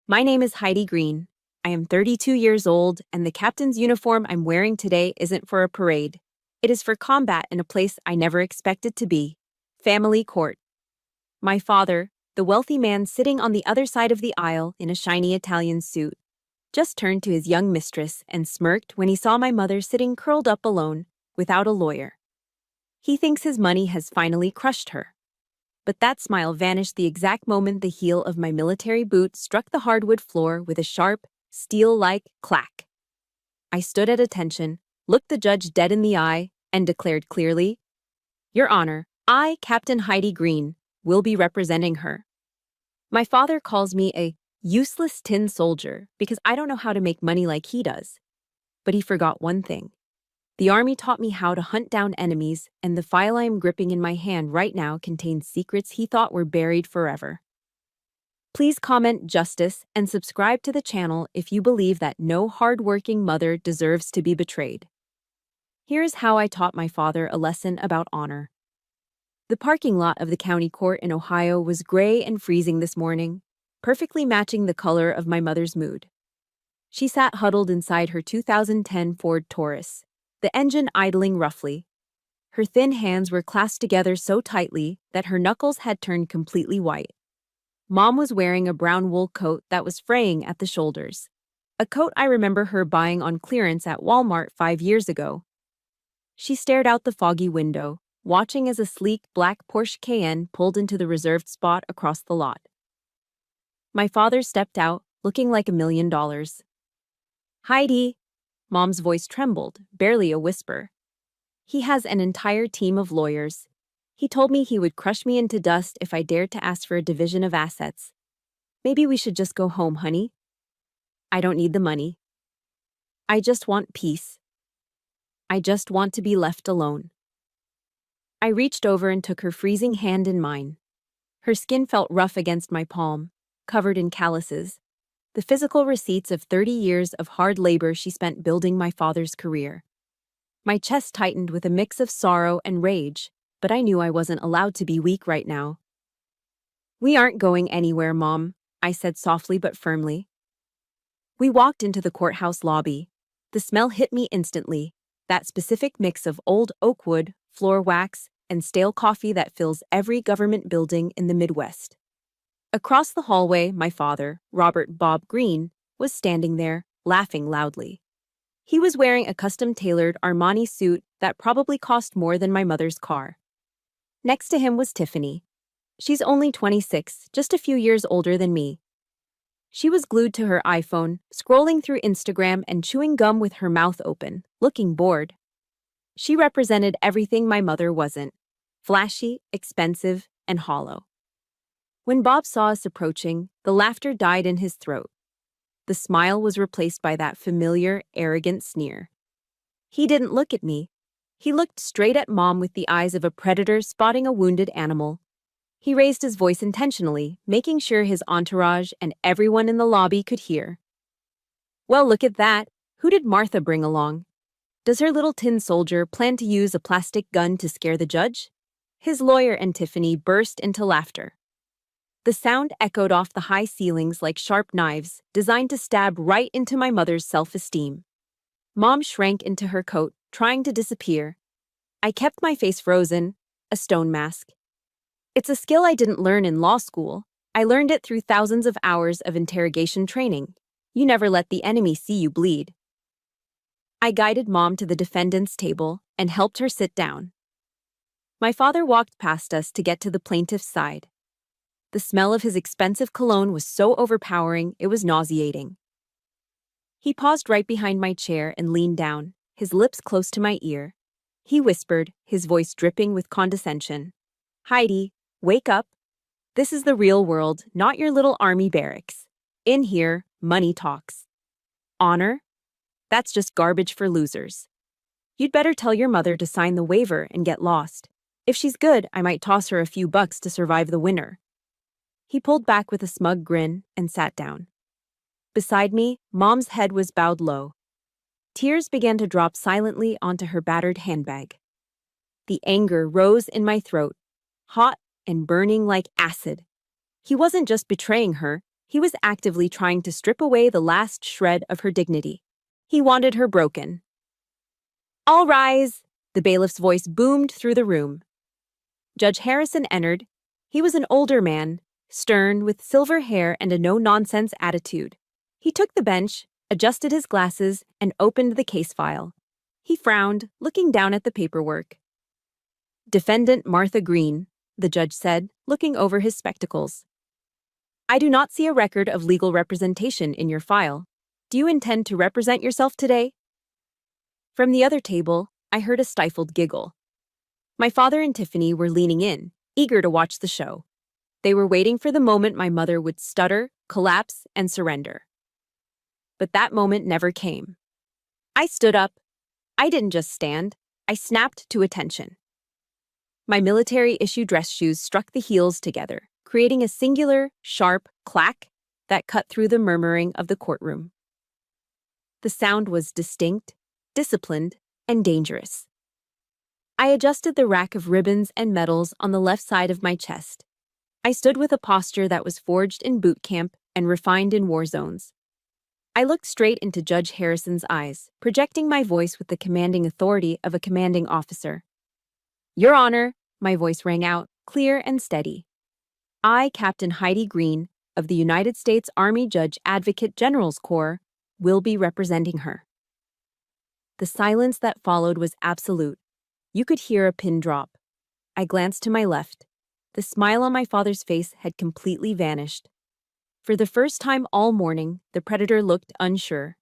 My name is Heidi Green. I am 32 years old, and the captain's uniform I'm wearing today isn't for a parade. It is for combat in a place I never expected to be family court. My father, the wealthy man sitting on the other side of the aisle in a shiny Italian suit, just turned to his young mistress and smirked when he saw my mother sitting curled up alone, without a lawyer. He thinks his money has finally crushed her. But that smile vanished the exact moment the heel of my military boot struck the hardwood floor with a sharp, steel-like clack. I stood at attention, looked the judge dead in the eye, and declared clearly, "Your Honor, I, Captain Heidi Green, will be representing her." My father calls me a useless tin soldier because I don't know how to make money like he does. But he forgot one thing. The Army taught me how to hunt down enemies, and the file I am gripping in my hand right now contains secrets he thought were buried forever. Please comment justice and subscribe to the channel if you believe that no hard-working mother deserves to be betrayed. Here's how I taught my father a lesson about honor. The parking lot of the county court in Ohio was gray and freezing this morning, perfectly matching the color of my mother's mood. She sat huddled inside her 2010 Ford Taurus, the engine idling roughly. Her thin hands were clasped together so tightly that her knuckles had turned completely white. Mom was wearing a brown wool coat that was fraying at the shoulders, a coat I remember her buying on clearance at Walmart 5 years ago. She stared out the foggy window, watching as a sleek black Porsche Cayenne pulled into the reserved spot across the lot. My father stepped out, looking like $1,000,000. "Heidi!" Mom's voice trembled, barely a whisper. "He has an entire team of lawyers. He told me he would crush me into dust if I dared to ask for a division of assets. Maybe we should just go home, honey. I don't need the money. I just want peace. I just want to be left alone." I reached over and took her freezing hand in mine. Her skin felt rough against my palm, covered in calluses, the physical receipts of 30 years of hard labor she spent building my father's career. My chest tightened with a mix of sorrow and rage, but I knew I wasn't allowed to be weak right now. "We aren't going anywhere, Mom," I said softly but firmly. We walked into the courthouse lobby. The smell hit me instantly, that specific mix of old oak wood, floor wax, and stale coffee that fills every government building in the Midwest. Across the hallway, my father, Robert Bob Green, was standing there, laughing loudly. He was wearing a custom-tailored Armani suit that probably cost more than my mother's car. Next to him was Tiffany. She's only 26, just a few years older than me. She was glued to her iPhone, scrolling through Instagram and chewing gum with her mouth open, looking bored. She represented everything my mother wasn't: flashy, expensive, and hollow. When Bob saw us approaching, the laughter died in his throat. The smile was replaced by that familiar, arrogant sneer. He didn't look at me. He looked straight at Mom with the eyes of a predator spotting a wounded animal. He raised his voice intentionally, making sure his entourage and everyone in the lobby could hear. "Well, look at that. Who did Martha bring along? Does her little tin soldier plan to use a plastic gun to scare the judge?" His lawyer and Tiffany burst into laughter. The sound echoed off the high ceilings like sharp knives, designed to stab right into my mother's self-esteem. Mom shrank into her coat, trying to disappear. I kept my face frozen, a stone mask. It's a skill I didn't learn in law school. I learned it through thousands of hours of interrogation training. You never let the enemy see you bleed. I guided Mom to the defendant's table and helped her sit down. My father walked past us to get to the plaintiff's side. The smell of his expensive cologne was so overpowering it was nauseating. He paused right behind my chair and leaned down, his lips close to my ear. He whispered, his voice dripping with condescension. "Heidi, wake up. This is the real world, not your little army barracks. In here, money talks. Honor? That's just garbage for losers. You'd better tell your mother to sign the waiver and get lost. If she's good, I might toss her a few bucks to survive the winter." He pulled back with a smug grin and sat down. Beside me, Mom's head was bowed low. Tears began to drop silently onto her battered handbag. The anger rose in my throat, hot and burning like acid. He wasn't just betraying her, He was actively trying to strip away the last shred of her dignity. He wanted her broken. "All rise!" The bailiff's voice boomed through the room. Judge Harrison entered. He was an older man, stern, with silver hair and a no-nonsense attitude. He took the bench, adjusted his glasses, and opened the case file. He frowned, looking down at the paperwork. "Defendant Martha Green," the judge said, looking over his spectacles. "I do not see a record of legal representation in your file. Do you intend to represent yourself today?" From the other table, I heard a stifled giggle. My father and Tiffany were leaning in, eager to watch the show. They were waiting for the moment my mother would stutter, collapse, and surrender. But that moment never came. I stood up. I didn't just stand. I snapped to attention. My military-issue dress shoes struck the heels together, creating a singular, sharp clack that cut through the murmuring of the courtroom. The sound was distinct, disciplined, and dangerous. I adjusted the rack of ribbons and medals on the left side of my chest. I stood with a posture that was forged in boot camp and refined in war zones. I looked straight into Judge Harrison's eyes, projecting my voice with the commanding authority of a commanding officer. "Your Honor," my voice rang out, clear and steady. "I, Captain Heidi Green, of the United States Army Judge Advocate General's Corps, will be representing her." The silence that followed was absolute. You could hear a pin drop. I glanced to my left. The smile on my father's face had completely vanished. For the first time all morning, the predator looked unsure.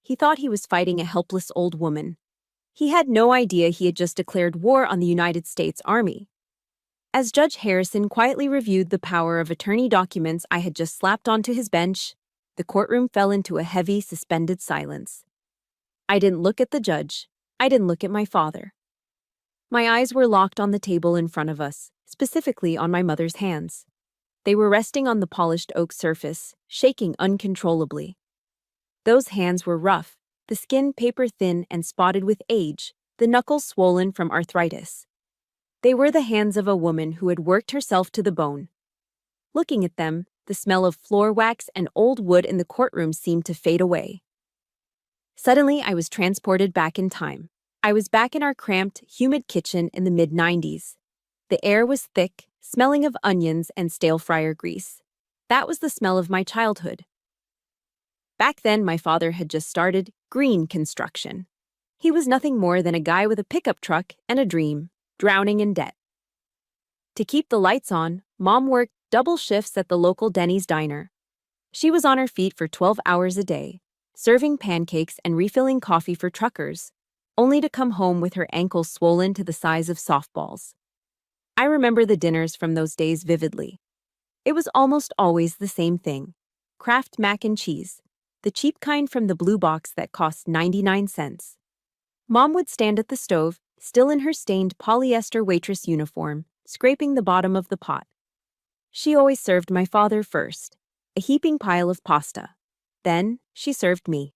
He thought he was fighting a helpless old woman. He had no idea he had just declared war on the United States Army. As Judge Harrison quietly reviewed the power of attorney documents I had just slapped onto his bench, the courtroom fell into a heavy, suspended silence. I didn't look at the judge. I didn't look at my father. My eyes were locked on the table in front of us, specifically on my mother's hands. They were resting on the polished oak surface, shaking uncontrollably. Those hands were rough, the skin paper-thin and spotted with age, the knuckles swollen from arthritis. They were the hands of a woman who had worked herself to the bone. Looking at them, the smell of floor wax and old wood in the courtroom seemed to fade away. Suddenly, I was transported back in time. I was back in our cramped, humid kitchen in the mid-90s. The air was thick, smelling of onions and stale fryer grease. That was the smell of my childhood. Back then, my father had just started Green Construction. He was nothing more than a guy with a pickup truck and a dream, drowning in debt. To keep the lights on, Mom worked double shifts at the local Denny's diner. She was on her feet for 12 hours a day, serving pancakes and refilling coffee for truckers, only to come home with her ankles swollen to the size of softballs. I remember the dinners from those days vividly. It was almost always the same thing: Kraft mac and cheese, the cheap kind from the blue box that cost 99 cents. Mom would stand at the stove, still in her stained polyester waitress uniform, scraping the bottom of the pot. She always served my father first, a heaping pile of pasta. Then she served me.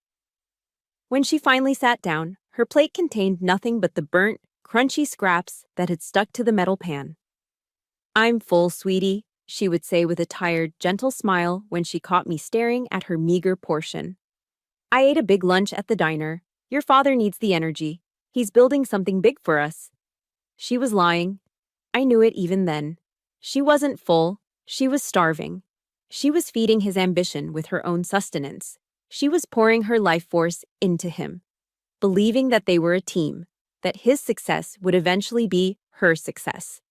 When she finally sat down, her plate contained nothing but the burnt, crunchy scraps that had stuck to the metal pan. "I'm full, sweetie," she would say with a tired, gentle smile when she caught me staring at her meager portion. "I ate a big lunch at the diner. Your father needs the energy. He's building something big for us." She was lying. I knew it even then. She wasn't full. She was starving. She was feeding his ambition with her own sustenance. She was pouring her life force into him, believing that they were a team, that his success would eventually be her success.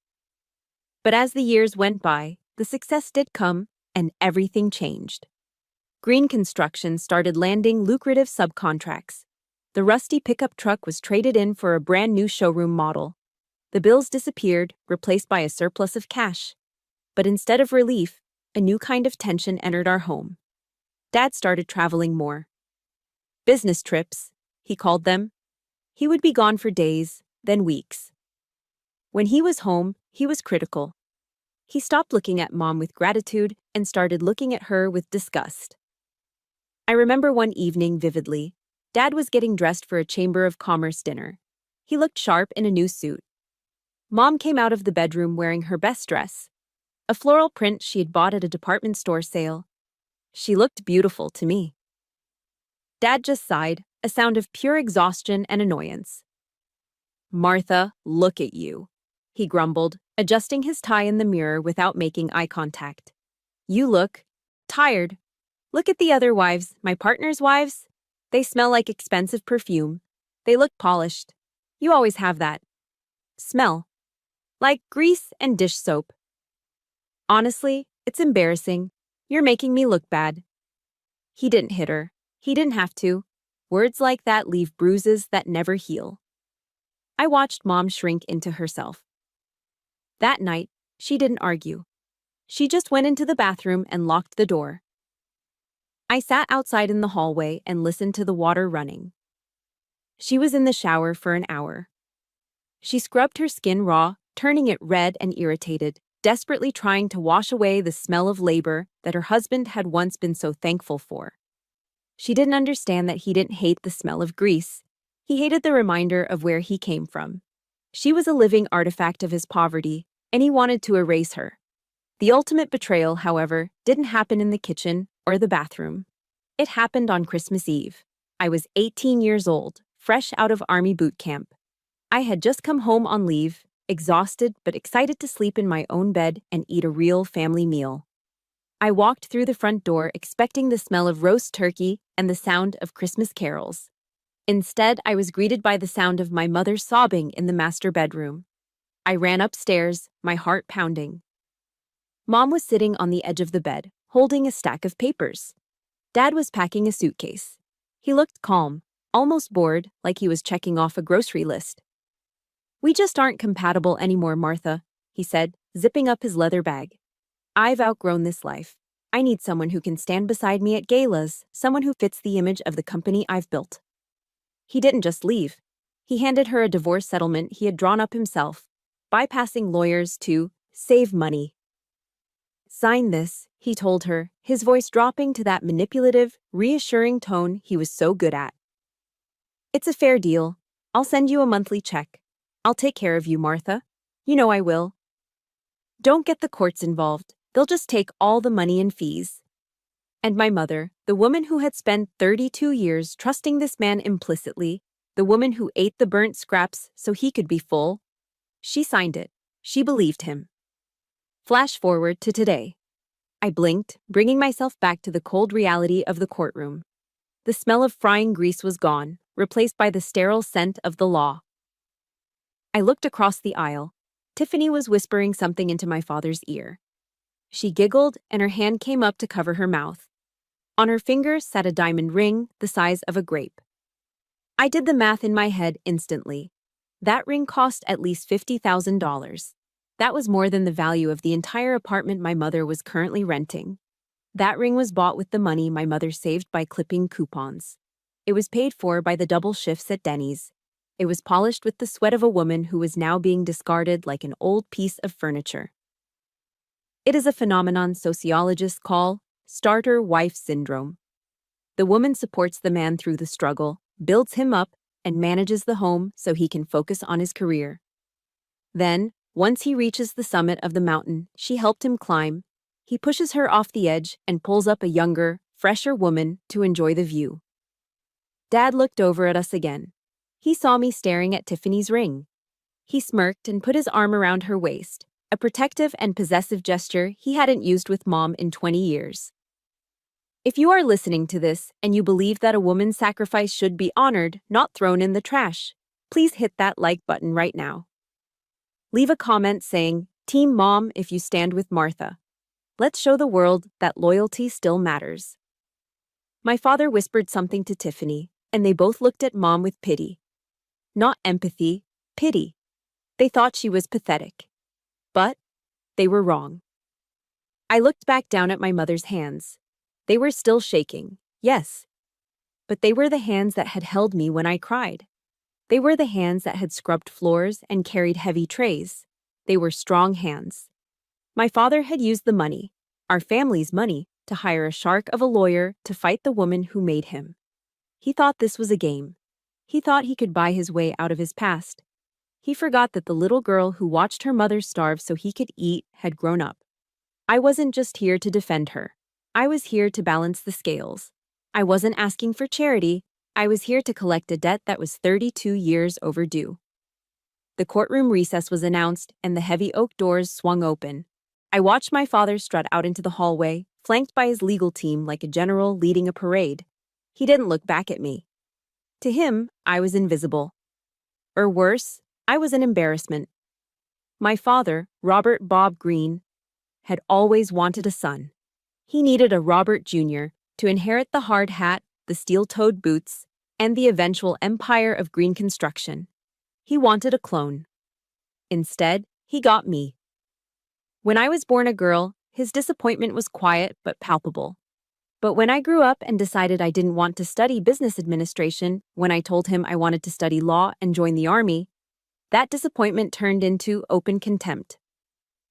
But as the years went by, the success did come, and everything changed. Green Construction started landing lucrative subcontracts. The rusty pickup truck was traded in for a brand new showroom model. The bills disappeared, replaced by a surplus of cash. But instead of relief, a new kind of tension entered our home. Dad started traveling more. Business trips, he called them. He would be gone for days, then weeks. When he was home, he was critical. He stopped looking at Mom with gratitude and started looking at her with disgust. I remember one evening vividly. Dad was getting dressed for a Chamber of Commerce dinner. He looked sharp in a new suit. Mom came out of the bedroom wearing her best dress, a floral print she had bought at a department store sale. She looked beautiful to me. Dad just sighed, a sound of pure exhaustion and annoyance. Martha, look at you, he grumbled, adjusting his tie in the mirror without making eye contact. You look tired. Look at the other wives, my partner's wives. They smell like expensive perfume. They look polished. You always have that smell. Like grease and dish soap. Honestly, it's embarrassing. You're making me look bad. He didn't hit her. He didn't have to. Words like that leave bruises that never heal. I watched Mom shrink into herself. That night, she didn't argue. She just went into the bathroom and locked the door. I sat outside in the hallway and listened to the water running. She was in the shower for an hour. She scrubbed her skin raw, turning it red and irritated, desperately trying to wash away the smell of labor that her husband had once been so thankful for. She didn't understand that he didn't hate the smell of grease. He hated the reminder of where he came from. She was a living artifact of his poverty, and he wanted to erase her. The ultimate betrayal, however, didn't happen in the kitchen or the bathroom. It happened on Christmas Eve. I was 18 years old, fresh out of Army boot camp. I had just come home on leave, exhausted but excited to sleep in my own bed and eat a real family meal. I walked through the front door expecting the smell of roast turkey and the sound of Christmas carols. Instead, I was greeted by the sound of my mother sobbing in the master bedroom. I ran upstairs, my heart pounding. Mom was sitting on the edge of the bed, holding a stack of papers. Dad was packing a suitcase. He looked calm, almost bored, like he was checking off a grocery list. We just aren't compatible anymore, Martha, he said, zipping up his leather bag. I've outgrown this life. I need someone who can stand beside me at galas, someone who fits the image of the company I've built. He didn't just leave. He handed her a divorce settlement he had drawn up himself, bypassing lawyers to save money. Sign this, he told her, his voice dropping to that manipulative, reassuring tone he was so good at. It's a fair deal. I'll send you a monthly check. I'll take care of you, Martha. You know I will. Don't get the courts involved. They'll just take all the money and fees. And my mother, the woman who had spent 32 years trusting this man implicitly, the woman who ate the burnt scraps so he could be full, she signed it. She believed him. Flash forward to today. I blinked, bringing myself back to the cold reality of the courtroom. The smell of frying grease was gone, replaced by the sterile scent of the law. I looked across the aisle. Tiffany was whispering something into my father's ear. She giggled, and her hand came up to cover her mouth. On her finger sat a diamond ring the size of a grape. I did the math in my head instantly. That ring cost at least $50,000. That was more than the value of the entire apartment my mother was currently renting. That ring was bought with the money my mother saved by clipping coupons. It was paid for by the double shifts at Denny's. It was polished with the sweat of a woman who was now being discarded like an old piece of furniture. It is a phenomenon sociologists call starter-wife syndrome. The woman supports the man through the struggle, builds him up, and manages the home so he can focus on his career. Then, once he reaches the summit of the mountain she helped him climb, he pushes her off the edge and pulls up a younger, fresher woman to enjoy the view. Dad looked over at us again. He saw me staring at Tiffany's ring. He smirked and put his arm around her waist, a protective and possessive gesture he hadn't used with Mom in 20 years. If you are listening to this and you believe that a woman's sacrifice should be honored, not thrown in the trash, please hit that like button right now. Leave a comment saying, Team Mom if you stand with Martha. Let's show the world that loyalty still matters. My father whispered something to Tiffany, and they both looked at Mom with pity. Not empathy, pity. They thought she was pathetic. But they were wrong. I looked back down at my mother's hands. They were still shaking, yes. But they were the hands that had held me when I cried. They were the hands that had scrubbed floors and carried heavy trays. They were strong hands. My father had used the money, our family's money, to hire a shark of a lawyer to fight the woman who made him. He thought this was a game. He thought he could buy his way out of his past. He forgot that the little girl who watched her mother starve so he could eat had grown up. I wasn't just here to defend her. I was here to balance the scales. I wasn't asking for charity. I was here to collect a debt that was 32 years overdue. The courtroom recess was announced, and the heavy oak doors swung open. I watched my father strut out into the hallway, flanked by his legal team like a general leading a parade. He didn't look back at me. To him, I was invisible. Or worse, I was an embarrassment. My father, Robert Bob Greene, had always wanted a son. He needed a Robert Jr. to inherit the hard hat, the steel-toed boots, and the eventual empire of Greene Construction. He wanted a clone. Instead, he got me. When I was born a girl, his disappointment was quiet but palpable. But when I grew up and decided I didn't want to study business administration, when I told him I wanted to study law and join the army, that disappointment turned into open contempt.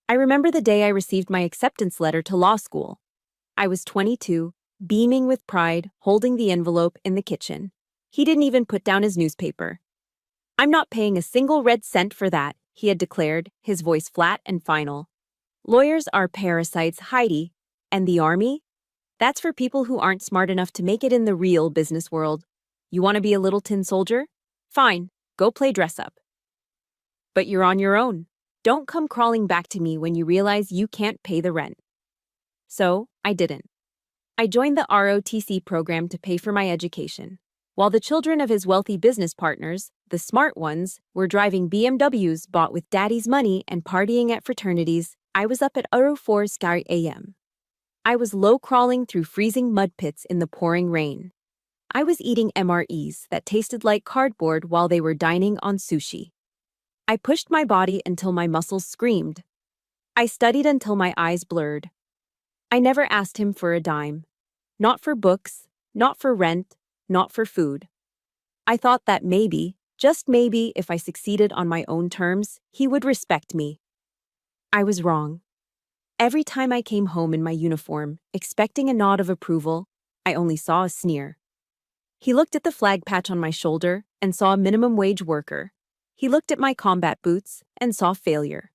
I remember the day I received my acceptance letter to law school. I was 22, beaming with pride, holding the envelope in the kitchen. He didn't even put down his newspaper. "I'm not paying a single red cent for that," he had declared, his voice flat and final. "Lawyers are parasites, Heidi. And the army? That's for people who aren't smart enough to make it in the real business world. You want to be a little tin soldier? Fine, go play dress up. But you're on your own. Don't come crawling back to me when you realize you can't pay the rent." So, I didn't. I joined the ROTC program to pay for my education. While the children of his wealthy business partners, the smart ones, were driving BMWs bought with daddy's money and partying at fraternities, I was up at 4 a.m. I was low-crawling through freezing mud pits in the pouring rain. I was eating MREs that tasted like cardboard while they were dining on sushi. I pushed my body until my muscles screamed. I studied until my eyes blurred. I never asked him for a dime. Not for books, not for rent, not for food. I thought that maybe, just maybe, if I succeeded on my own terms, he would respect me. I was wrong. Every time I came home in my uniform, expecting a nod of approval, I only saw a sneer. He looked at the flag patch on my shoulder and saw a minimum wage worker. He looked at my combat boots and saw failure.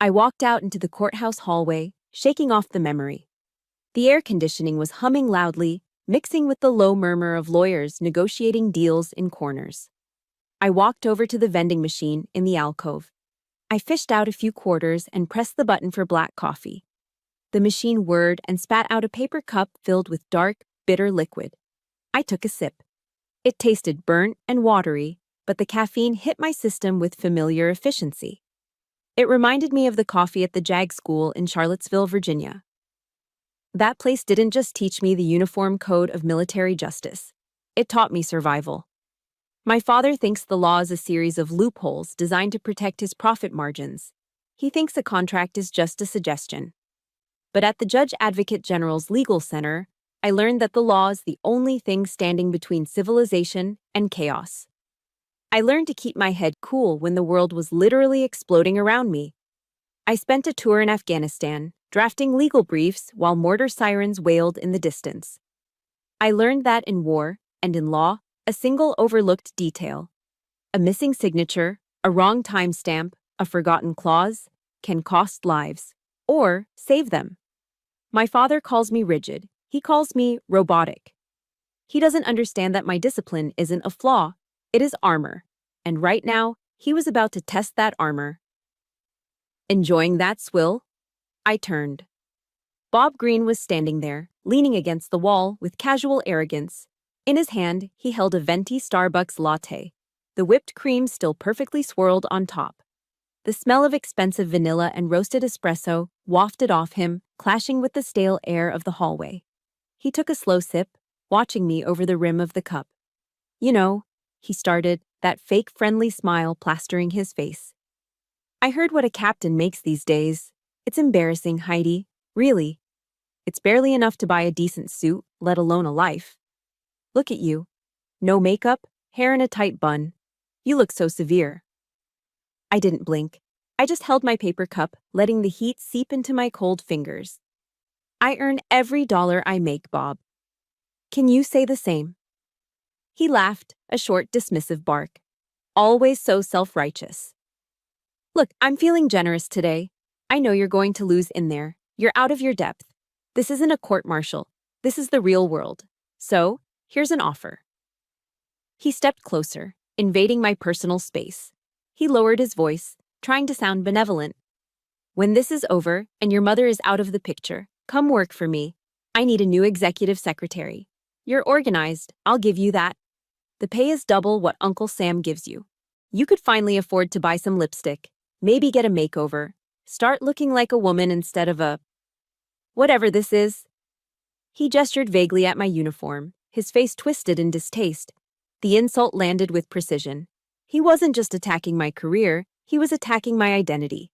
I walked out into the courthouse hallway, shaking off the memory. The air conditioning was humming loudly, mixing with the low murmur of lawyers negotiating deals in corners. I walked over to the vending machine in the alcove. I fished out a few quarters and pressed the button for black coffee. The machine whirred and spat out a paper cup filled with dark, bitter liquid. I took a sip. It tasted burnt and watery, but the caffeine hit my system with familiar efficiency. It reminded me of the coffee at the JAG School in Charlottesville, Virginia. That place didn't just teach me the uniform code of military justice. It taught me survival. My father thinks the law is a series of loopholes designed to protect his profit margins. He thinks a contract is just a suggestion. But at the Judge Advocate General's Legal Center, I learned that the law is the only thing standing between civilization and chaos. I learned to keep my head cool when the world was literally exploding around me. I spent a tour in Afghanistan, drafting legal briefs while mortar sirens wailed in the distance. I learned that in war, and in law, a single overlooked detail, a missing signature, a wrong timestamp, a forgotten clause, can cost lives, or save them. My father calls me rigid. He calls me robotic. He doesn't understand that my discipline isn't a flaw, it is armor. And right now, he was about to test that armor. Enjoying that swill? I turned. Bob Greene was standing there, leaning against the wall with casual arrogance. In his hand, he held a venti Starbucks latte, the whipped cream still perfectly swirled on top. The smell of expensive vanilla and roasted espresso wafted off him, clashing with the stale air of the hallway. He took a slow sip, watching me over the rim of the cup. "You know," he started, that fake friendly smile plastering his face. "I heard what a captain makes these days. It's embarrassing, Heidi. Really. It's barely enough to buy a decent suit, let alone a life. Look at you. No makeup, hair in a tight bun. You look so severe." I didn't blink. I just held my paper cup, letting the heat seep into my cold fingers. "I earn every dollar I make, Bob. Can you say the same?" He laughed, a short, dismissive bark. "Always so self-righteous. Look, I'm feeling generous today. I know you're going to lose in there. You're out of your depth. This isn't a court-martial. This is the real world. So, here's an offer. He stepped closer, invading my personal space. He lowered his voice, trying to sound benevolent. When this is over and your mother is out of the picture, come work for me. I need a new executive secretary. You're organized, I'll give you that. The pay is double what Uncle Sam gives you. You could finally afford to buy some lipstick, maybe get a makeover, start looking like a woman instead of a whatever this is. He gestured vaguely at my uniform, his face twisted in distaste. The insult landed with precision. He wasn't just attacking my career, he was attacking my identity.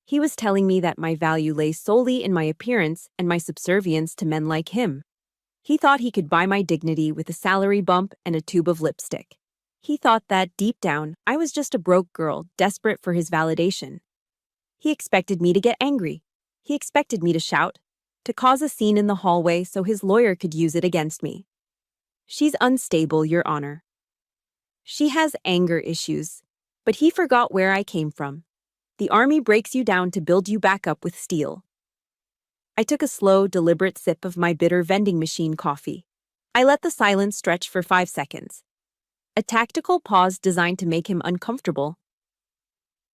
He was telling me that my value lay solely in my appearance and my subservience to men like him. He thought he could buy my dignity with a salary bump and a tube of lipstick. He thought that, deep down, I was just a broke girl desperate for his validation. He expected me to get angry. He expected me to shout, to cause a scene in the hallway so his lawyer could use it against me. She's unstable, Your Honor. She has anger issues, but he forgot where I came from. The army breaks you down to build you back up with steel. I took a slow, deliberate sip of my bitter vending machine coffee. I let the silence stretch for 5 seconds. A tactical pause designed to make him uncomfortable.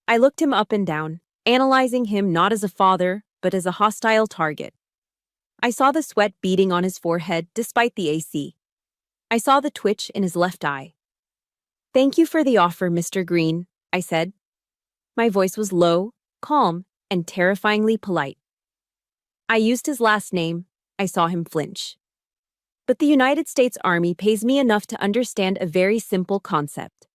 I looked him up and down, analyzing him not as a father, but as a hostile target. I saw the sweat beading on his forehead despite the AC. I saw the twitch in his left eye. "Thank you for the offer, Mr. Green," I said. My voice was low, calm, and terrifyingly polite. I used his last name. I saw him flinch. But the United States Army pays me enough to understand a very simple concept.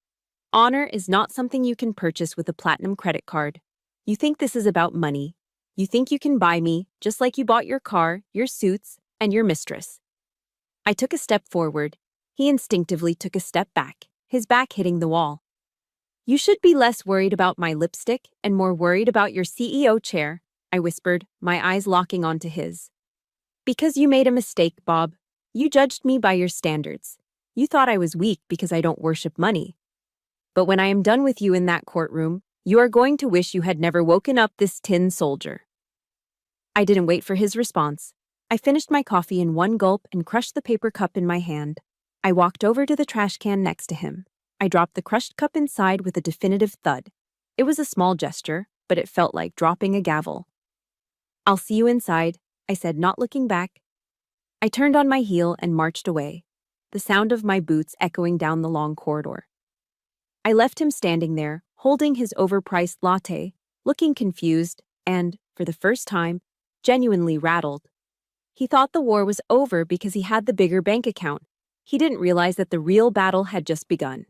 Honor is not something you can purchase with a platinum credit card. You think this is about money. You think you can buy me, just like you bought your car, your suits, and your mistress. I took a step forward. He instinctively took a step back, his back hitting the wall. "You should be less worried about my lipstick and more worried about your CEO chair," I whispered, my eyes locking onto his. "Because you made a mistake, Bob. You judged me by your standards. You thought I was weak because I don't worship money. But when I am done with you in that courtroom, you are going to wish you had never woken up this tin soldier." I didn't wait for his response. I finished my coffee in one gulp and crushed the paper cup in my hand. I walked over to the trash can next to him. I dropped the crushed cup inside with a definitive thud. It was a small gesture, but it felt like dropping a gavel. "I'll see you inside," I said, not looking back. I turned on my heel and marched away, the sound of my boots echoing down the long corridor. I left him standing there, holding his overpriced latte, looking confused and, for the first time, genuinely rattled. He thought the war was over because he had the bigger bank account. He didn't realize that the real battle had just begun.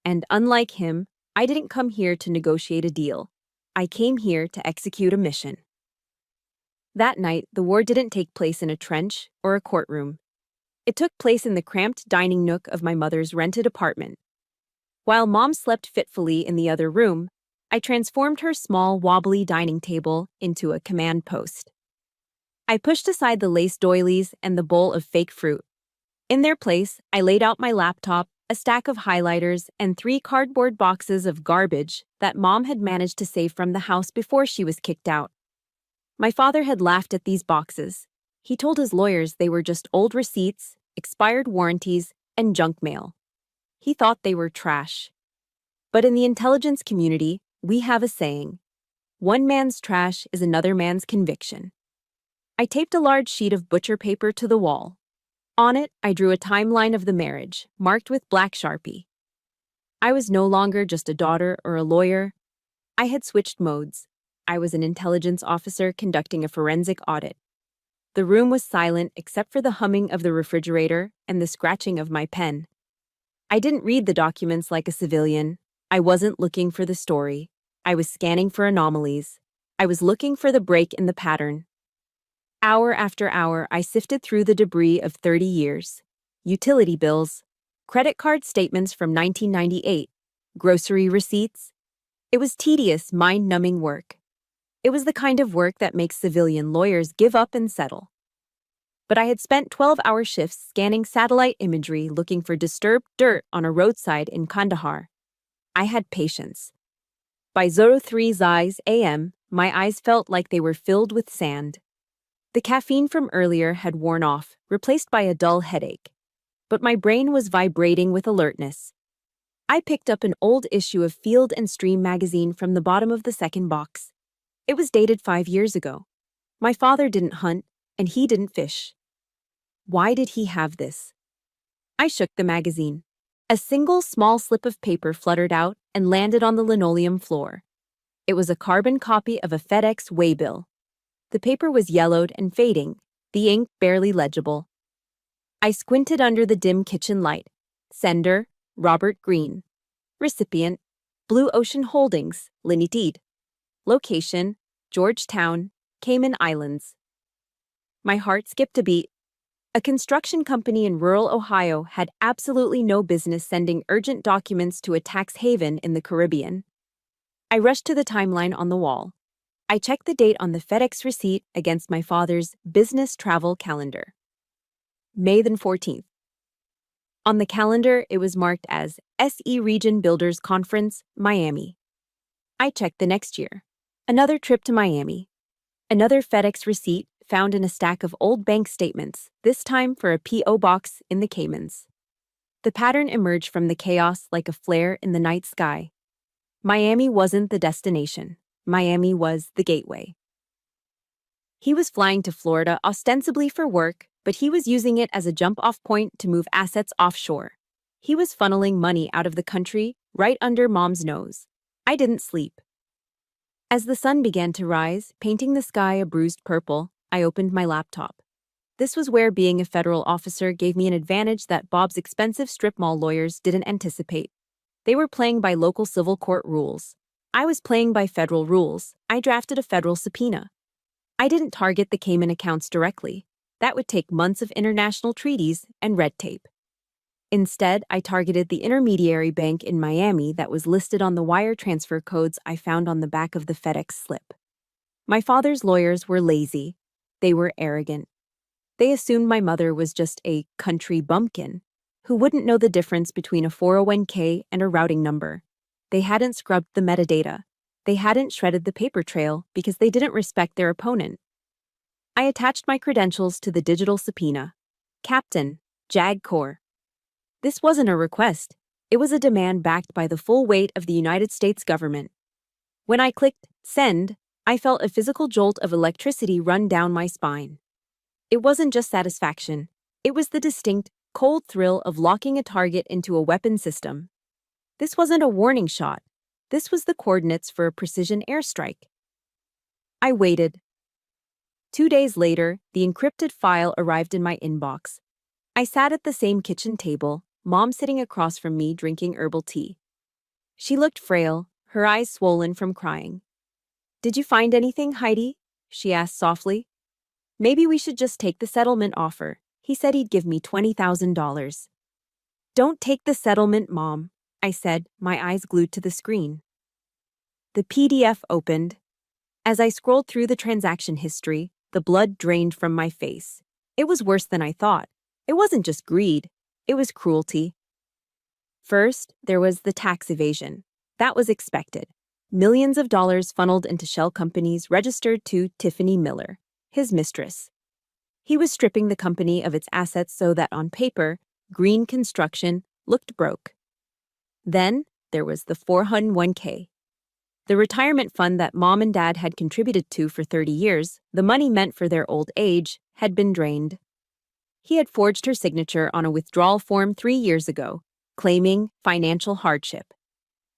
And unlike him, I didn't come here to negotiate a deal. I came here to execute a mission. That night, the war didn't take place in a trench or a courtroom. It took place in the cramped dining nook of my mother's rented apartment. While Mom slept fitfully in the other room, I transformed her small, wobbly dining table into a command post. I pushed aside the lace doilies and the bowl of fake fruit. In their place, I laid out my laptop, a stack of highlighters, and 3 cardboard boxes of garbage that Mom had managed to save from the house before she was kicked out. My father had laughed at these boxes. He told his lawyers they were just old receipts, expired warranties, and junk mail. He thought they were trash. But in the intelligence community, we have a saying: one man's trash is another man's conviction. I taped a large sheet of butcher paper to the wall. On it, I drew a timeline of the marriage, marked with black Sharpie. I was no longer just a daughter or a lawyer. I had switched modes. I was an intelligence officer conducting a forensic audit. The room was silent except for the humming of the refrigerator and the scratching of my pen. I didn't read the documents like a civilian. I wasn't looking for the story. I was scanning for anomalies. I was looking for the break in the pattern. Hour after hour, I sifted through the debris of 30 years. Utility bills, credit card statements from 1998, grocery receipts. It was tedious, mind-numbing work. It was the kind of work that makes civilian lawyers give up and settle. But I had spent 12-hour shifts scanning satellite imagery looking for disturbed dirt on a roadside in Kandahar. I had patience. By 03 Zeiss AM, my eyes felt like they were filled with sand. The caffeine from earlier had worn off, replaced by a dull headache. But my brain was vibrating with alertness. I picked up an old issue of Field and Stream magazine from the bottom of the second box. It was dated 5 years ago. My father didn't hunt, and he didn't fish. Why did he have this? I shook the magazine. A single small slip of paper fluttered out and landed on the linoleum floor. It was a carbon copy of a FedEx waybill. The paper was yellowed and fading, the ink barely legible. I squinted under the dim kitchen light. Sender, Robert Greene. Recipient, Blue Ocean Holdings, Limited. Location, Georgetown, Cayman Islands. My heart skipped a beat. A construction company in rural Ohio had absolutely no business sending urgent documents to a tax haven in the Caribbean. I rushed to the timeline on the wall. I checked the date on the FedEx receipt against my father's business travel calendar. May the 14th. On the calendar, it was marked as SE Region Builders Conference, Miami. I checked the next year. Another trip to Miami. Another FedEx receipt found in a stack of old bank statements, this time for a P.O. box in the Caymans. The pattern emerged from the chaos like a flare in the night sky. Miami wasn't the destination. Miami was the gateway. He was flying to Florida ostensibly for work, but he was using it as a jump-off point to move assets offshore. He was funneling money out of the country right under Mom's nose. I didn't sleep. As the sun began to rise, painting the sky a bruised purple, I opened my laptop. This was where being a federal officer gave me an advantage that Bob's expensive strip mall lawyers didn't anticipate. They were playing by local civil court rules. I was playing by federal rules. I drafted a federal subpoena. I didn't target the Cayman accounts directly. That would take months of international treaties and red tape. Instead, I targeted the intermediary bank in Miami that was listed on the wire transfer codes I found on the back of the FedEx slip. My father's lawyers were lazy. They were arrogant. They assumed my mother was just a country bumpkin who wouldn't know the difference between a 401k and a routing number. They hadn't scrubbed the metadata. They hadn't shredded the paper trail because they didn't respect their opponent. I attached my credentials to the digital subpoena. Captain, JAG Corps. This wasn't a request. It was a demand backed by the full weight of the United States government. When I clicked send, I felt a physical jolt of electricity run down my spine. It wasn't just satisfaction. It was the distinct, cold thrill of locking a target into a weapon system. This wasn't a warning shot. This was the coordinates for a precision airstrike. I waited. 2 days later, the encrypted file arrived in my inbox. I sat at the same kitchen table, Mom sitting across from me drinking herbal tea. She looked frail, her eyes swollen from crying. "Did you find anything, Heidi?" she asked softly. "Maybe we should just take the settlement offer. He said he'd give me $20,000. "Don't take the settlement, Mom," I said, my eyes glued to the screen. The PDF opened. As I scrolled through the transaction history, the blood drained from my face. It was worse than I thought. It wasn't just greed. It was cruelty. First, there was the tax evasion. That was expected. Millions of dollars funneled into shell companies registered to Tiffany Miller, his mistress. He was stripping the company of its assets so that on paper, Green Construction looked broke. Then, there was the 401k. The retirement fund that Mom and Dad had contributed to for 30 years, the money meant for their old age, had been drained. He had forged her signature on a withdrawal form 3 years ago, claiming financial hardship,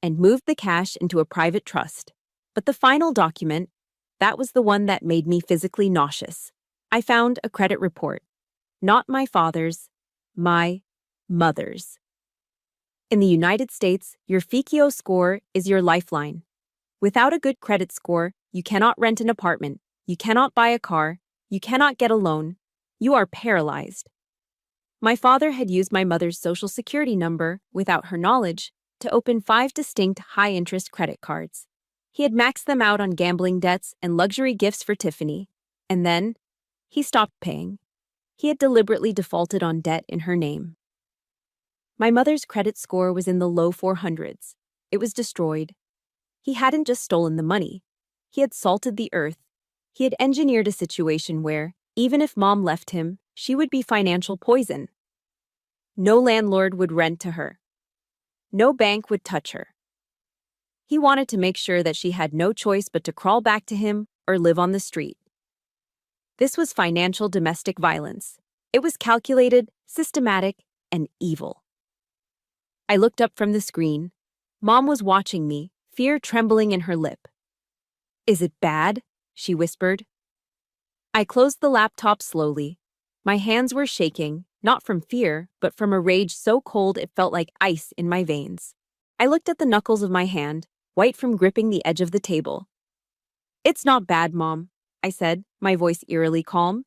and moved the cash into a private trust. But the final document, that was the one that made me physically nauseous. I found a credit report. Not my father's, my mother's. In the United States, your FICO score is your lifeline. Without a good credit score, you cannot rent an apartment, you cannot buy a car, you cannot get a loan. You are paralyzed. My father had used my mother's social security number, without her knowledge, to open 5 distinct high-interest credit cards. He had maxed them out on gambling debts and luxury gifts for Tiffany. And then, he stopped paying. He had deliberately defaulted on debt in her name. My mother's credit score was in the low 400s. It was destroyed. He hadn't just stolen the money. He had salted the earth. He had engineered a situation where, Even if Mom left him, she would be financial poison. No landlord would rent to her. No bank would touch her. He wanted to make sure that she had no choice but to crawl back to him or live on the street. This was financial domestic violence. It was calculated, systematic, and evil. I looked up from the screen. Mom was watching me, fear trembling in her lip. "Is it bad?" she whispered. I closed the laptop slowly. My hands were shaking, not from fear, but from a rage so cold it felt like ice in my veins. I looked at the knuckles of my hand, white from gripping the edge of the table. "It's not bad, Mom," I said, my voice eerily calm.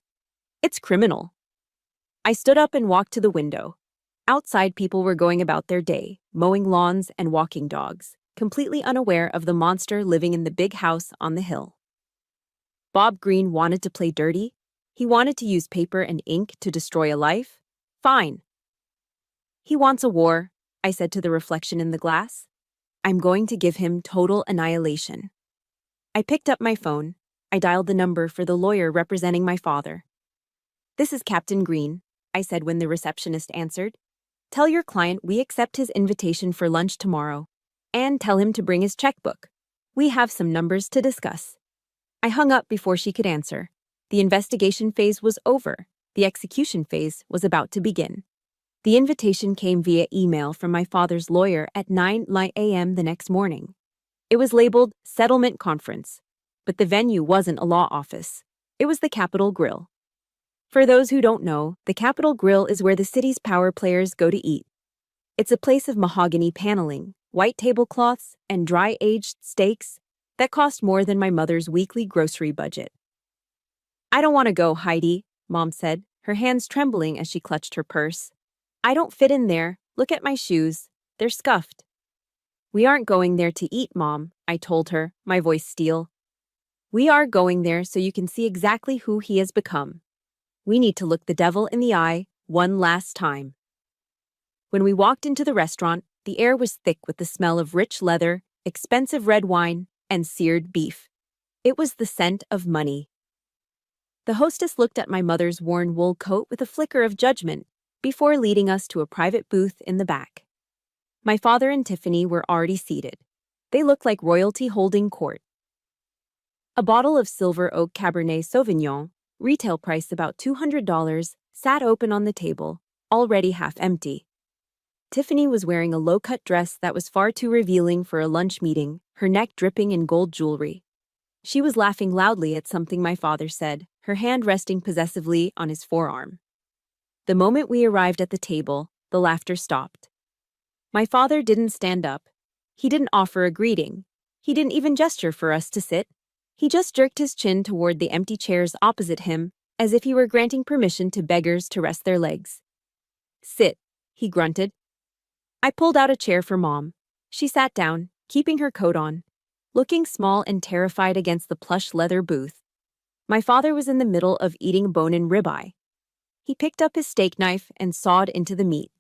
"It's criminal." I stood up and walked to the window. Outside, people were going about their day, mowing lawns and walking dogs, completely unaware of the monster living in the big house on the hill. Bob Green wanted to play dirty. He wanted to use paper and ink to destroy a life. Fine. He wants a war, I said to the reflection in the glass. I'm going to give him total annihilation. I picked up my phone. I dialed the number for the lawyer representing my father. "This is Captain Green," I said when the receptionist answered. "Tell your client we accept his invitation for lunch tomorrow, and tell him to bring his checkbook. We have some numbers to discuss." I hung up before she could answer. The investigation phase was over. The execution phase was about to begin. The invitation came via email from my father's lawyer at 9 a.m. the next morning. It was labeled Settlement Conference, but the venue wasn't a law office. It was the Capitol Grill. For those who don't know, the Capitol Grill is where the city's power players go to eat. It's a place of mahogany paneling, white tablecloths, and dry-aged steaks that cost more than my mother's weekly grocery budget. "I don't want to go, Heidi," Mom said, her hands trembling as she clutched her purse. "I don't fit in there. Look at my shoes. They're scuffed." "We aren't going there to eat, Mom," I told her, my voice steel. "We are going there so you can see exactly who he has become. We need to look the devil in the eye one last time." When we walked into the restaurant, the air was thick with the smell of rich leather, expensive red wine, and seared beef. It was the scent of money. The hostess looked at my mother's worn wool coat with a flicker of judgment before leading us to a private booth in the back. My father and Tiffany were already seated. They looked like royalty holding court. A bottle of Silver Oak Cabernet Sauvignon, retail price about $200, sat open on the table, already half empty. Tiffany was wearing a low-cut dress that was far too revealing for a lunch meeting, her neck dripping in gold jewelry. She was laughing loudly at something my father said, her hand resting possessively on his forearm. The moment we arrived at the table, the laughter stopped. My father didn't stand up. He didn't offer a greeting. He didn't even gesture for us to sit. He just jerked his chin toward the empty chairs opposite him, as if he were granting permission to beggars to rest their legs. "Sit," he grunted. I pulled out a chair for Mom. She sat down, keeping her coat on, looking small and terrified against the plush leather booth. My father was in the middle of eating bone-in ribeye. He picked up his steak knife and sawed into the meat.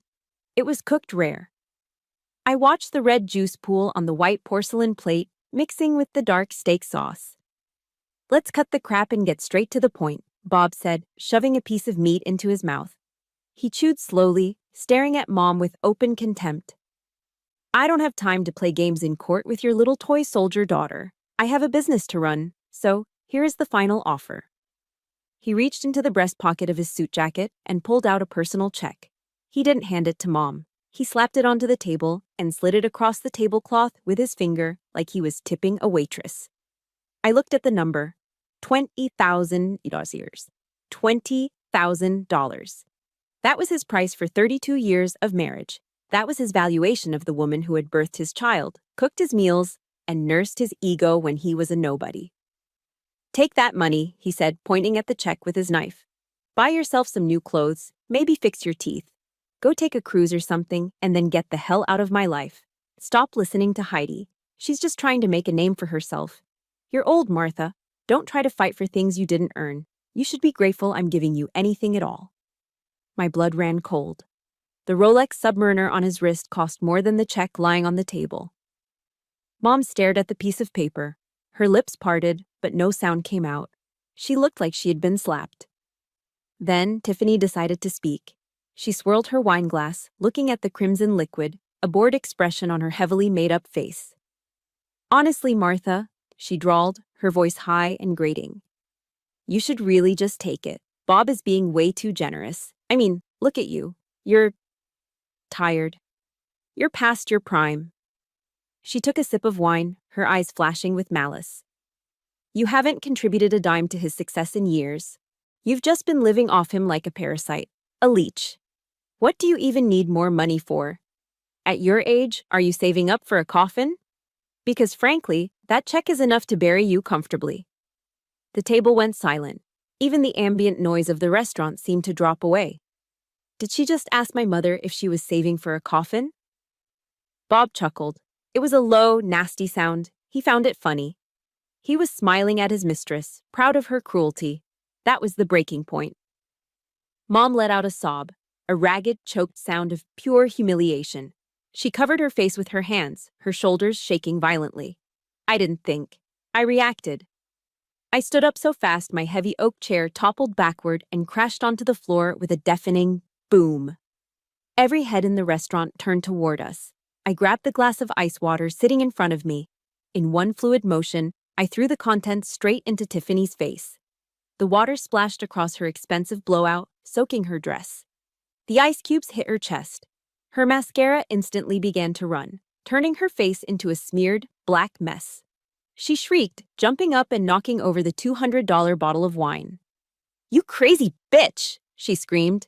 It was cooked rare. I watched the red juice pool on the white porcelain plate, mixing with the dark steak sauce. "Let's cut the crap and get straight to the point," Bob said, shoving a piece of meat into his mouth. He chewed slowly, staring at Mom with open contempt. "I don't have time to play games in court with your little toy soldier daughter. I have a business to run, so here is the final offer." He reached into the breast pocket of his suit jacket and pulled out a personal check. He didn't hand it to Mom. He slapped it onto the table and slid it across the tablecloth with his finger like he was tipping a waitress. I looked at the number. $20,000. $20,000. That was his price for 32 years of marriage. That was his valuation of the woman who had birthed his child, cooked his meals, and nursed his ego when he was a nobody. "Take that money," he said, pointing at the check with his knife. "Buy yourself some new clothes, maybe fix your teeth. Go take a cruise or something, and then get the hell out of my life. Stop listening to Heidi. She's just trying to make a name for herself. You're old, Martha. Don't try to fight for things you didn't earn. You should be grateful I'm giving you anything at all." My blood ran cold. The Rolex Submariner on his wrist cost more than the check lying on the table. Mom stared at the piece of paper. Her lips parted, but no sound came out. She looked like she had been slapped. Then Tiffany decided to speak. She swirled her wine glass, looking at the crimson liquid, a bored expression on her heavily made-up face. Honestly, Martha, she drawled, her voice high and grating. You should really just take it. Bob is being way too generous. I mean, look at you. You're tired. You're past your prime. She took a sip of wine, her eyes flashing with malice. You haven't contributed a dime to his success in years. You've just been living off him like a parasite, a leech. What do you even need more money for? At your age, are you saving up for a coffin? Because frankly, that check is enough to bury you comfortably. The table went silent. Even the ambient noise of the restaurant seemed to drop away. Did she just ask my mother if she was saving for a coffin? Bob chuckled. It was a low, nasty sound. He found it funny. He was smiling at his mistress, proud of her cruelty. That was the breaking point. Mom let out a sob, a ragged, choked sound of pure humiliation. She covered her face with her hands, her shoulders shaking violently. I didn't think. I reacted. I stood up so fast my heavy oak chair toppled backward and crashed onto the floor with a deafening boom. Every head in the restaurant turned toward us. I grabbed the glass of ice water sitting in front of me. In one fluid motion, I threw the contents straight into Tiffany's face. The water splashed across her expensive blowout, soaking her dress. The ice cubes hit her chest. Her mascara instantly began to run, turning her face into a smeared, black mess. She shrieked, jumping up and knocking over the $200 bottle of wine. You crazy bitch, she screamed.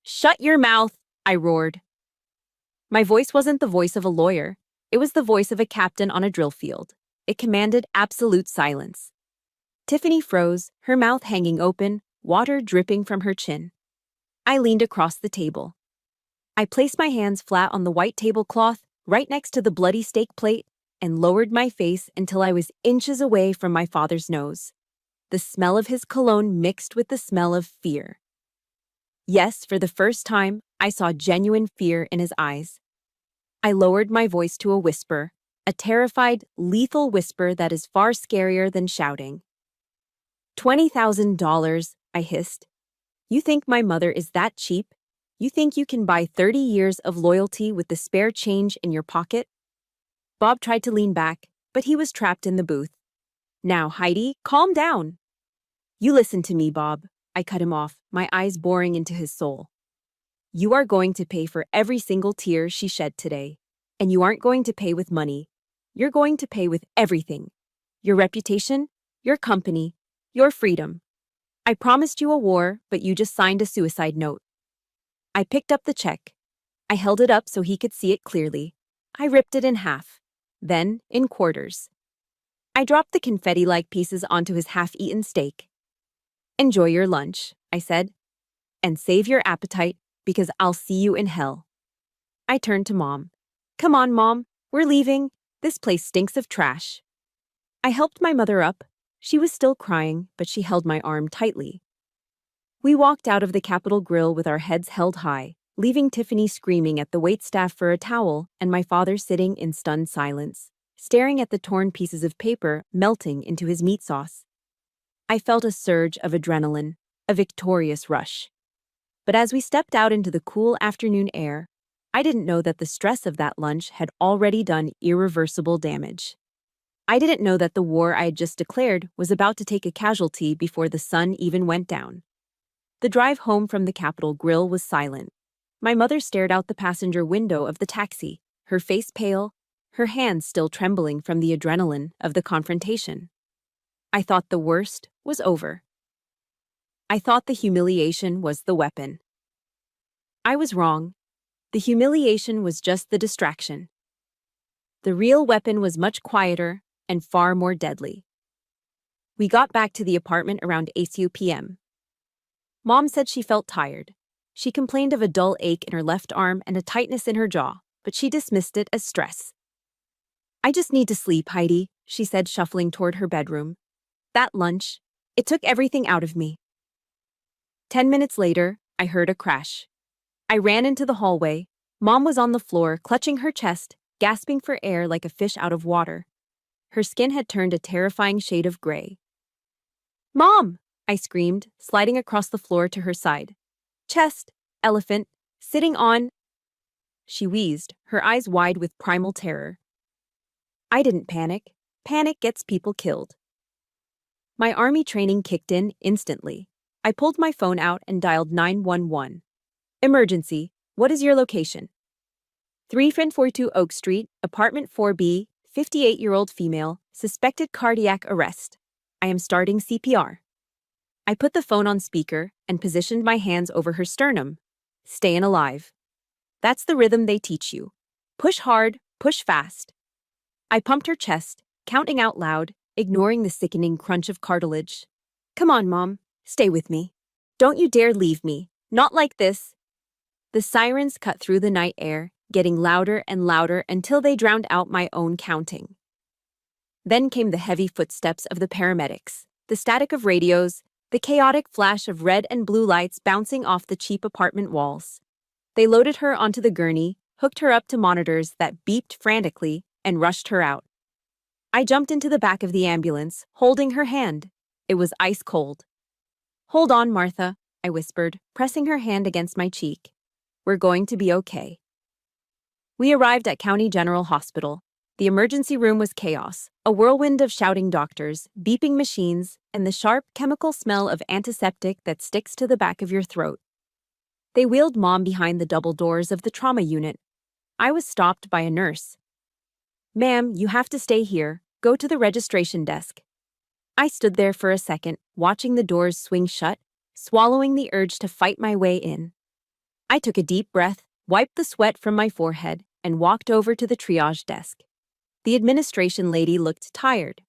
Shut your mouth, I roared. My voice wasn't the voice of a lawyer. It was the voice of a captain on a drill field. It commanded absolute silence. Tiffany froze, her mouth hanging open, water dripping from her chin. I leaned across the table. I placed my hands flat on the white tablecloth, right next to the bloody steak plate, and lowered my face until I was inches away from my father's nose. The smell of his cologne mixed with the smell of fear. Yes, for the first time, I saw genuine fear in his eyes. I lowered my voice to a whisper, a terrified, lethal whisper that is far scarier than shouting. $20,000, I hissed. You think my mother is that cheap? You think you can buy 30 years of loyalty with the spare change in your pocket? Bob tried to lean back, but he was trapped in the booth. Now, Heidi, calm down. You listen to me, Bob. I cut him off, my eyes boring into his soul. You are going to pay for every single tear she shed today. And you aren't going to pay with money. You're going to pay with everything. Your reputation, your company, your freedom. I promised you a war, but you just signed a suicide note. I picked up the check. I held it up so he could see it clearly. I ripped it in half, then in quarters. I dropped the confetti-like pieces onto his half-eaten steak. Enjoy your lunch, I said. And save your appetite, because I'll see you in hell. I turned to Mom. Come on, Mom, we're leaving. This place stinks of trash. I helped my mother up. She was still crying, but she held my arm tightly. We walked out of the Capitol Grill with our heads held high, leaving Tiffany screaming at the waitstaff for a towel and my father sitting in stunned silence, staring at the torn pieces of paper melting into his meat sauce. I felt a surge of adrenaline, a victorious rush. But as we stepped out into the cool afternoon air, I didn't know that the stress of that lunch had already done irreversible damage. I didn't know that the war I had just declared was about to take a casualty before the sun even went down. The drive home from the Capitol Grill was silent. My mother stared out the passenger window of the taxi, her face pale, her hands still trembling from the adrenaline of the confrontation. I thought the worst was over. I thought the humiliation was the weapon. I was wrong. The humiliation was just the distraction. The real weapon was much quieter and far more deadly. We got back to the apartment around 8 p.m. Mom said she felt tired. She complained of a dull ache in her left arm and a tightness in her jaw, but she dismissed it as stress. I just need to sleep, Heidi, she said, shuffling toward her bedroom. That lunch, it took everything out of me. 10 minutes later, I heard a crash. I ran into the hallway. Mom was on the floor, clutching her chest, gasping for air like a fish out of water. Her skin had turned a terrifying shade of gray. Mom! I screamed, sliding across the floor to her side. Chest, elephant, sitting on. She wheezed, her eyes wide with primal terror. I didn't panic. Panic gets people killed. My army training kicked in instantly. I pulled my phone out and dialed 911. Emergency, what is your location? 3442 Oak Street, apartment 4B, 58-year-old female, suspected cardiac arrest. I am starting CPR. I put the phone on speaker and positioned my hands over her sternum. Stayin' alive. That's the rhythm they teach you. Push hard, push fast. I pumped her chest, counting out loud, ignoring the sickening crunch of cartilage. Come on, Mom. Stay with me. Don't you dare leave me. Not like this. The sirens cut through the night air, getting louder and louder until they drowned out my own counting. Then came the heavy footsteps of the paramedics, the static of radios, the chaotic flash of red and blue lights bouncing off the cheap apartment walls. They loaded her onto the gurney, hooked her up to monitors that beeped frantically, and rushed her out. I jumped into the back of the ambulance, holding her hand. It was ice cold. Hold on, Martha, I whispered, pressing her hand against my cheek. We're going to be okay. We arrived at County General Hospital. The emergency room was chaos, a whirlwind of shouting doctors, beeping machines, and the sharp chemical smell of antiseptic that sticks to the back of your throat. They wheeled Mom behind the double doors of the trauma unit. I was stopped by a nurse. Ma'am, you have to stay here. Go to the registration desk. I stood there for a second, watching the doors swing shut, swallowing the urge to fight my way in. I took a deep breath, wiped the sweat from my forehead, and walked over to the triage desk. The administration lady looked tired.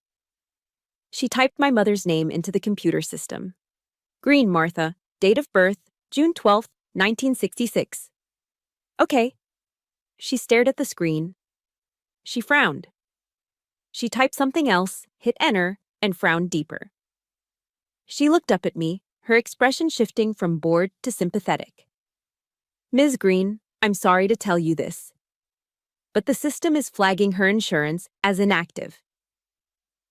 She typed my mother's name into the computer system. Green, Martha, date of birth, June 12, 1966. Okay. She stared at the screen. She frowned. She typed something else, hit enter, and frowned deeper. She looked up at me, her expression shifting from bored to sympathetic. Ms. Green, I'm sorry to tell you this, but the system is flagging her insurance as inactive.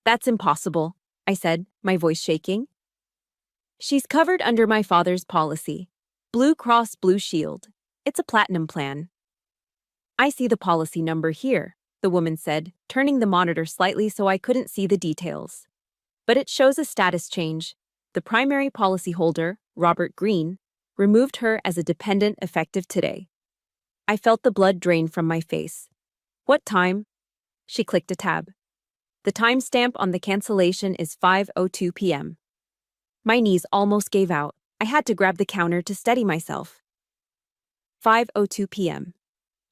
That's impossible, I said, my voice shaking. She's covered under my father's policy, Blue Cross Blue Shield. It's a platinum plan. I see the policy number here, the woman said, turning the monitor slightly so I couldn't see the details. But it shows a status change. The primary policyholder, Robert Green, removed her as a dependent effective today. I felt the blood drain from my face. What time? She clicked a tab. The timestamp on the cancellation is 5:02 p.m. My knees almost gave out. I had to grab the counter to steady myself. 5:02 p.m.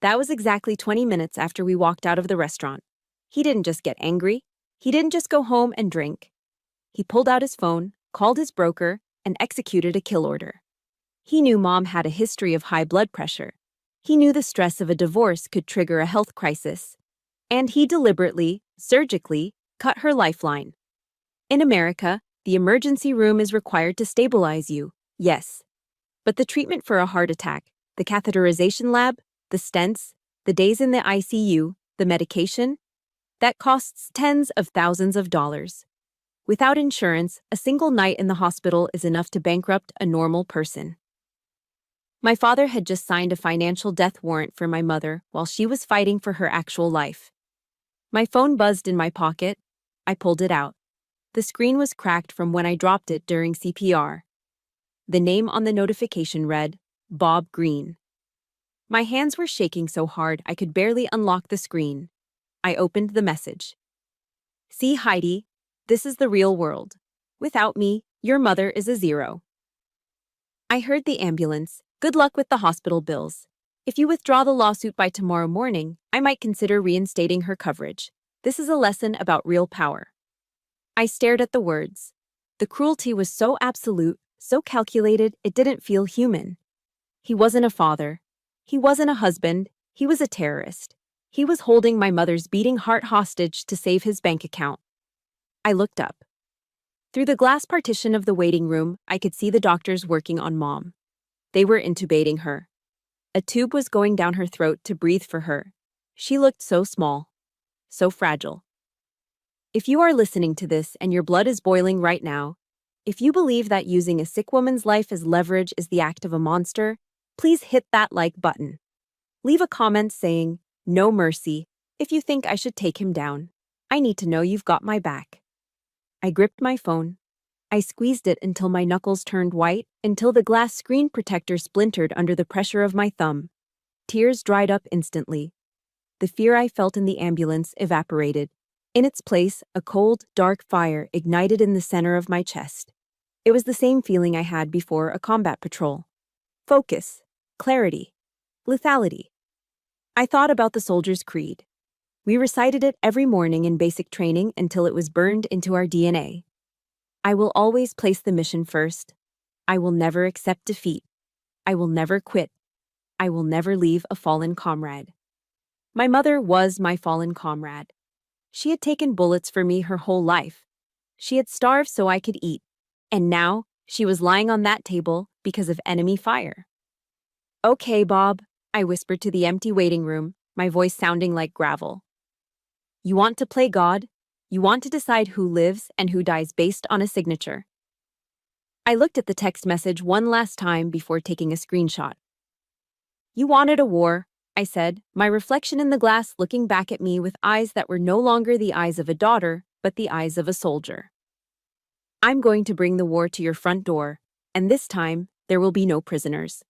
That was exactly 20 minutes after we walked out of the restaurant. He didn't just get angry. He didn't just go home and drink. He pulled out his phone, called his broker, and executed a kill order. He knew Mom had a history of high blood pressure. He knew the stress of a divorce could trigger a health crisis. And he deliberately, surgically, cut her lifeline. In America, the emergency room is required to stabilize you, yes. But the treatment for a heart attack, the catheterization lab, the stents, the days in the ICU, the medication, that costs tens of thousands of dollars. Without insurance, a single night in the hospital is enough to bankrupt a normal person. My father had just signed a financial death warrant for my mother while she was fighting for her actual life. My phone buzzed in my pocket. I pulled it out. The screen was cracked from when I dropped it during CPR. The name on the notification read, Bob Green. My hands were shaking so hard I could barely unlock the screen. I opened the message. See, Heidi, this is the real world. Without me, your mother is a zero. I heard the ambulance. Good luck with the hospital bills. If you withdraw the lawsuit by tomorrow morning, I might consider reinstating her coverage. This is a lesson about real power. I stared at the words. The cruelty was so absolute, so calculated, it didn't feel human. He wasn't a father. He wasn't a husband. He was a terrorist. He was holding my mother's beating heart hostage to save his bank account. I looked up. Through the glass partition of the waiting room, I could see the doctors working on Mom. They were intubating her. A tube was going down her throat to breathe for her. She looked so small, so fragile. If you are listening to this and your blood is boiling right now, If you believe that using a sick woman's life as leverage is the act of a monster, please hit that like button. Leave a comment saying, "No mercy," if you think I should take him down. I need to know you've got my back. I gripped my phone. I squeezed it until my knuckles turned white, until the glass screen protector splintered under the pressure of my thumb. Tears dried up instantly. The fear I felt in the ambulance evaporated. In its place, a cold, dark fire ignited in the center of my chest. It was the same feeling I had before a combat patrol. Focus, clarity, lethality. I thought about the soldier's creed. We recited it every morning in basic training until it was burned into our DNA. I will always place the mission first. I will never accept defeat. I will never quit. I will never leave a fallen comrade. My mother was my fallen comrade. She had taken bullets for me her whole life. She had starved so I could eat. And now, she was lying on that table because of enemy fire. "Okay, Bob," I whispered to the empty waiting room, my voice sounding like gravel. "You want to play God? You want to decide who lives and who dies based on a signature." I looked at the text message one last time before taking a screenshot. "You wanted a war," I said, my reflection in the glass looking back at me with eyes that were no longer the eyes of a daughter, but the eyes of a soldier. "I'm going to bring the war to your front door, and this time, there will be no prisoners."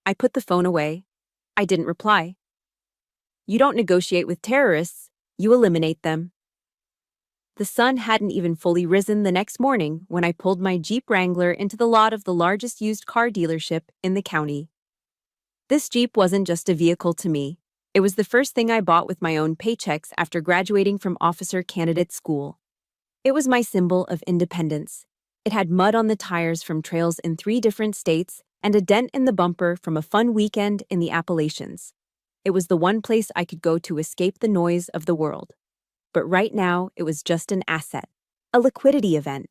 I put the phone away. I didn't reply. "You don't negotiate with terrorists, you eliminate them." The sun hadn't even fully risen the next morning when I pulled my Jeep Wrangler into the lot of the largest used car dealership in the county. This Jeep wasn't just a vehicle to me. It was the first thing I bought with my own paychecks after graduating from officer candidate school. It was my symbol of independence. It had mud on the tires from trails in 3 different states and a dent in the bumper from a fun weekend in the Appalachians. It was the one place I could go to escape the noise of the world. But right now, it was just an asset, a liquidity event.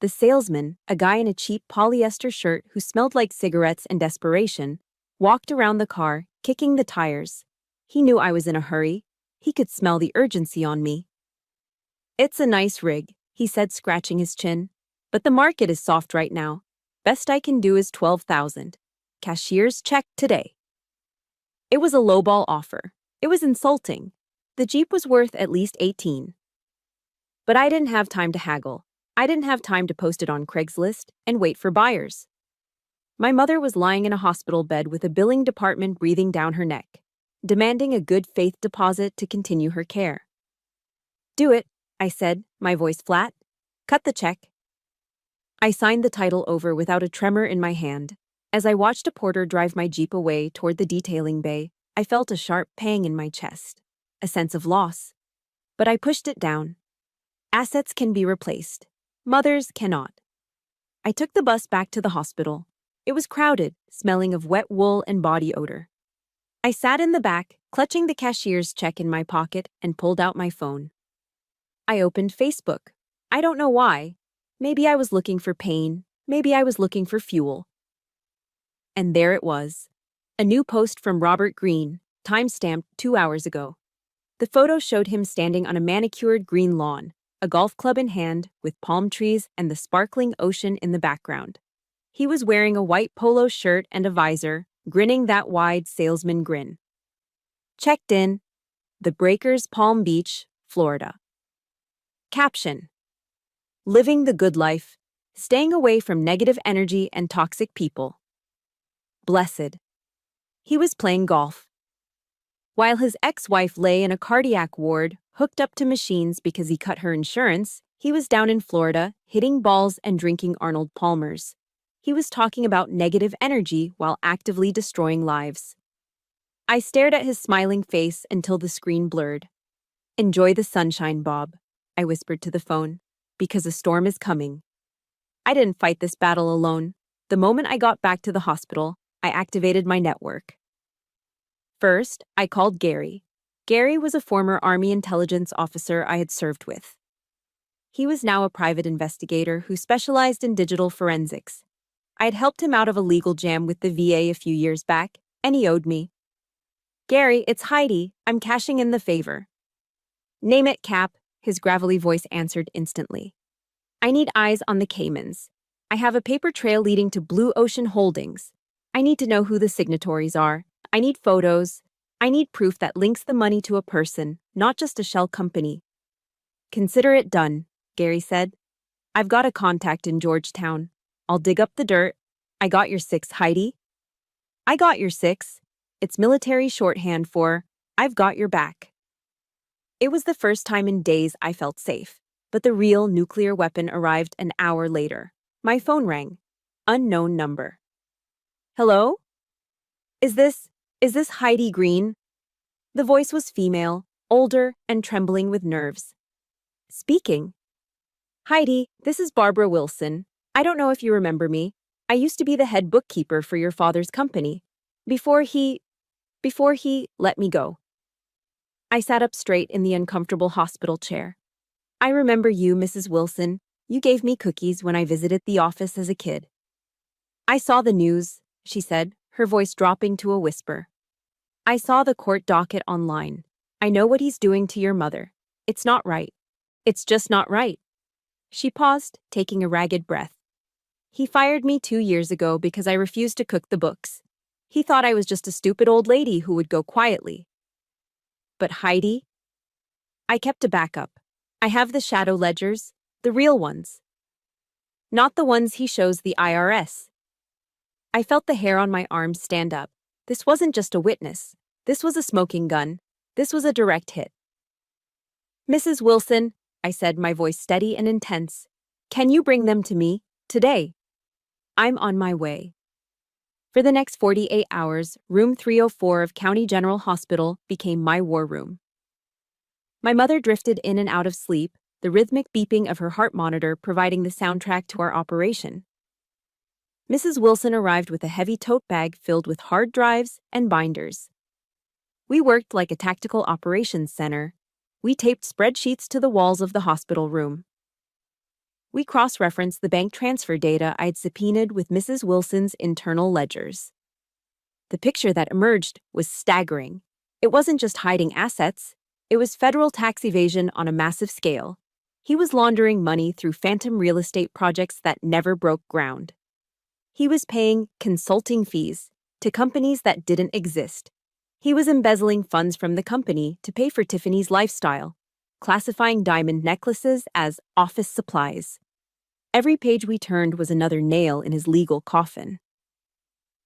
The salesman, a guy in a cheap polyester shirt who smelled like cigarettes and desperation, walked around the car, kicking the tires. He knew I was in a hurry. He could smell the urgency on me. "It's a nice rig," he said, scratching his chin. "But the market is soft right now. Best I can do is $12,000. Cashier's check today." It was a lowball offer. It was insulting. The Jeep was worth at least $18,000. But I didn't have time to haggle. I didn't have time to post it on Craigslist and wait for buyers. My mother was lying in a hospital bed with a billing department breathing down her neck, demanding a good faith deposit to continue her care. "Do it," I said, my voice flat. "Cut the check." I signed the title over without a tremor in my hand. As I watched a porter drive my Jeep away toward the detailing bay, I felt a sharp pang in my chest, a sense of loss. But I pushed it down. Assets can be replaced. Mothers cannot. I took the bus back to the hospital. It was crowded, smelling of wet wool and body odor. I sat in the back, clutching the cashier's check in my pocket, and pulled out my phone. I opened Facebook. I don't know why. Maybe I was looking for pain. Maybe I was looking for fuel. And there it was. A new post from Robert Greene, time-stamped 2 hours ago. The photo showed him standing on a manicured green lawn, a golf club in hand, with palm trees and the sparkling ocean in the background. He was wearing a white polo shirt and a visor, grinning that wide salesman grin. Checked in. The Breakers, Palm Beach, Florida. Caption: Living the good life, staying away from negative energy and toxic people. Blessed. He was playing golf. While his ex-wife lay in a cardiac ward, hooked up to machines because he cut her insurance, he was down in Florida, hitting balls and drinking Arnold Palmers. He was talking about negative energy while actively destroying lives. I stared at his smiling face until the screen blurred. "Enjoy the sunshine, Bob," I whispered to the phone, "because a storm is coming." I didn't fight this battle alone. The moment I got back to the hospital, I activated my network. First, I called Gary. Gary was a former Army intelligence officer I had served with. He was now a private investigator who specialized in digital forensics. I had helped him out of a legal jam with the VA a few years back, and he owed me. "Gary, it's Heidi. I'm cashing in the favor." "Name it, Cap," his gravelly voice answered instantly. I need eyes on the Caymans. I have a paper trail leading to Blue Ocean Holdings. I need to know who the signatories are. I need photos. I need proof that links the money to a person, not just a shell company. Consider it done, Gary said. I've got a contact in Georgetown. I'll dig up the dirt. I got your six, Heidi. I got your six. It's military shorthand for, I've got your back. It was the first time in days I felt safe, but the real nuclear weapon arrived an hour later. My phone rang. Unknown number. Hello? Is this Heidi Green? The voice was female, older, and trembling with nerves. Speaking. Heidi, this is Barbara Wilson. I don't know if you remember me. I used to be the head bookkeeper for your father's company. Before he let me go. I sat up straight in the uncomfortable hospital chair. I remember you, Mrs. Wilson. You gave me cookies when I visited the office as a kid. I saw the news, she said, her voice dropping to a whisper. I saw the court docket online. I know what he's doing to your mother. It's not right. It's just not right. She paused, taking a ragged breath. He fired me 2 years ago because I refused to cook the books. He thought I was just a stupid old lady who would go quietly. But Heidi? I kept a backup. I have the shadow ledgers, the real ones. Not the ones he shows the IRS. I felt the hair on my arms stand up. This wasn't just a witness. This was a smoking gun. This was a direct hit. Mrs. Wilson, I said, my voice steady and intense, can you bring them to me, today? I'm on my way. For the next 48 hours, room 304 of County General Hospital became my war room. My mother drifted in and out of sleep, the rhythmic beeping of her heart monitor providing the soundtrack to our operation. Mrs. Wilson arrived with a heavy tote bag filled with hard drives and binders. We worked like a tactical operations center. We taped spreadsheets to the walls of the hospital room. We cross-referenced the bank transfer data I'd subpoenaed with Mrs. Wilson's internal ledgers. The picture that emerged was staggering. It wasn't just hiding assets. It was federal tax evasion on a massive scale. He was laundering money through phantom real estate projects that never broke ground. He was paying consulting fees to companies that didn't exist. He was embezzling funds from the company to pay for Tiffany's lifestyle, classifying diamond necklaces as office supplies. Every page we turned was another nail in his legal coffin.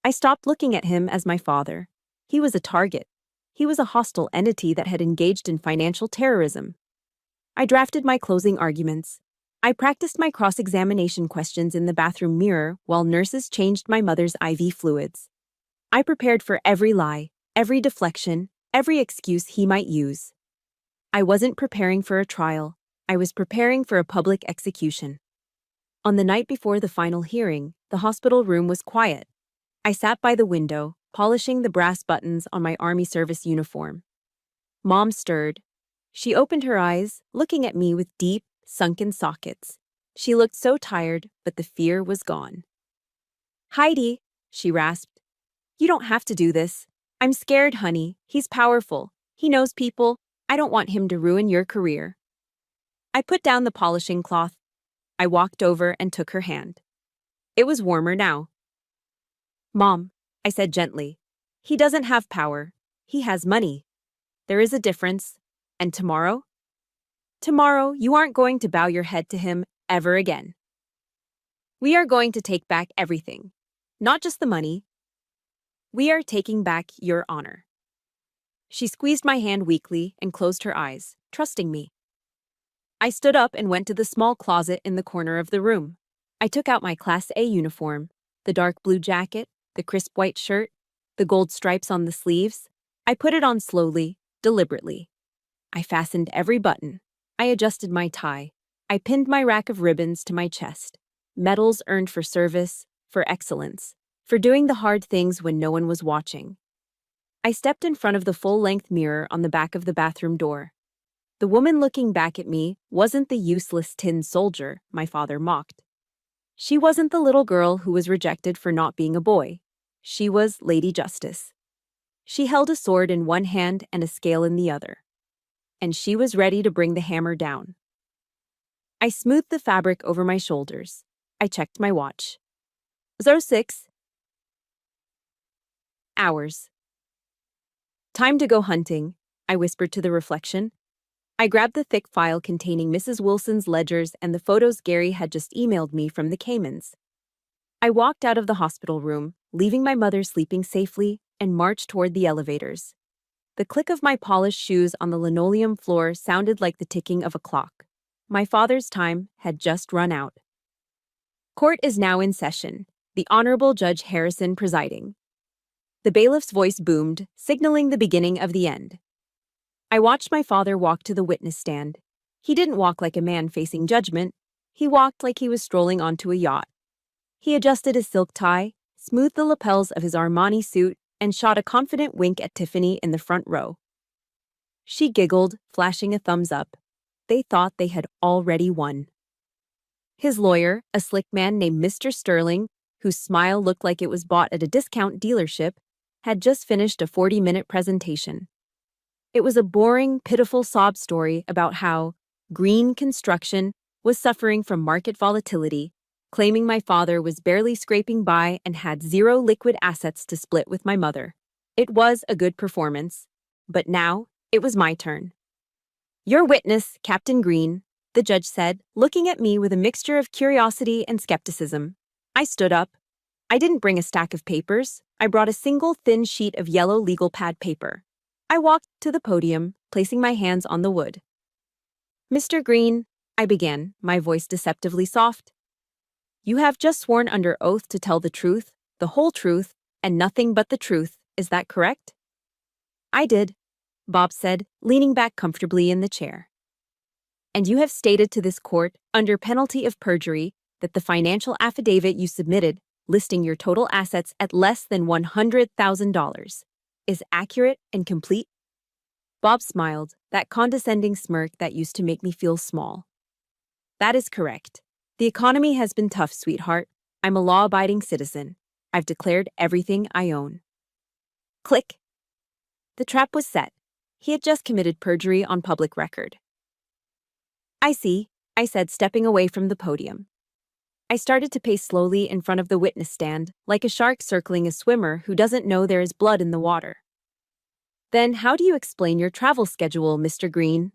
I stopped looking at him as my father. He was a target. He was a hostile entity that had engaged in financial terrorism. I drafted my closing arguments. I practiced my cross-examination questions in the bathroom mirror while nurses changed my mother's IV fluids. I prepared for every lie, every deflection, every excuse he might use. I wasn't preparing for a trial. I was preparing for a public execution. On the night before the final hearing, the hospital room was quiet. I sat by the window, polishing the brass buttons on my Army service uniform. Mom stirred. She opened her eyes, looking at me with deep, sunken sockets. She looked so tired, but the fear was gone. Heidi, she rasped. You don't have to do this. I'm scared, honey. He's powerful. He knows people. I don't want him to ruin your career. I put down the polishing cloth. I walked over and took her hand. It was warmer now. Mom, I said gently, he doesn't have power. He has money. There is a difference. And tomorrow? Tomorrow, you aren't going to bow your head to him ever again. We are going to take back everything. Not just the money. We are taking back your honor. She squeezed my hand weakly and closed her eyes, trusting me. I stood up and went to the small closet in the corner of the room. I took out my Class A uniform, the dark blue jacket, the crisp white shirt, the gold stripes on the sleeves. I put it on slowly, deliberately. I fastened every button. I adjusted my tie. I pinned my rack of ribbons to my chest. Medals earned for service, for excellence, for doing the hard things when no one was watching. I stepped in front of the full-length mirror on the back of the bathroom door. The woman looking back at me wasn't the useless tin soldier my father mocked. She wasn't the little girl who was rejected for not being a boy. She was Lady Justice. She held a sword in one hand and a scale in the other. And she was ready to bring the hammer down. I smoothed the fabric over my shoulders. I checked my watch. 06 hours. Time to go hunting, I whispered to the reflection. I grabbed the thick file containing Mrs. Wilson's ledgers and the photos Gary had just emailed me from the Caymans. I walked out of the hospital room, leaving my mother sleeping safely, and marched toward the elevators. The click of my polished shoes on the linoleum floor sounded like the ticking of a clock. My father's time had just run out. Court is now in session, the Honorable Judge Harrison presiding. The bailiff's voice boomed, signaling the beginning of the end. I watched my father walk to the witness stand. He didn't walk like a man facing judgment. He walked like he was strolling onto a yacht. He adjusted his silk tie, smoothed the lapels of his Armani suit, and shot a confident wink at Tiffany in the front row. She giggled, flashing a thumbs up. They thought they had already won. His lawyer, a slick man named Mr. Sterling, whose smile looked like it was bought at a discount dealership, had just finished a 40-minute presentation. It was a boring, pitiful sob story about how Green Construction was suffering from market volatility, claiming my father was barely scraping by and had zero liquid assets to split with my mother. It was a good performance, but now it was my turn. Your witness, Captain Green, the judge said, looking at me with a mixture of curiosity and skepticism. I stood up. I didn't bring a stack of papers. I brought a single thin sheet of yellow legal pad paper. I walked to the podium, placing my hands on the wood. Mr. Green, I began, my voice deceptively soft. You have just sworn under oath to tell the truth, the whole truth, and nothing but the truth. Is that correct? I did, Bob said, leaning back comfortably in the chair. And you have stated to this court, under penalty of perjury, that the financial affidavit you submitted, listing your total assets at less than $100,000, is accurate and complete? Bob smiled, that condescending smirk that used to make me feel small. That is correct. The economy has been tough, sweetheart. I'm a law-abiding citizen. I've declared everything I own. Click. The trap was set. He had just committed perjury on public record. I see, I said, stepping away from the podium. I started to pace slowly in front of the witness stand, like a shark circling a swimmer who doesn't know there is blood in the water. Then how do you explain your travel schedule, Mr. Green?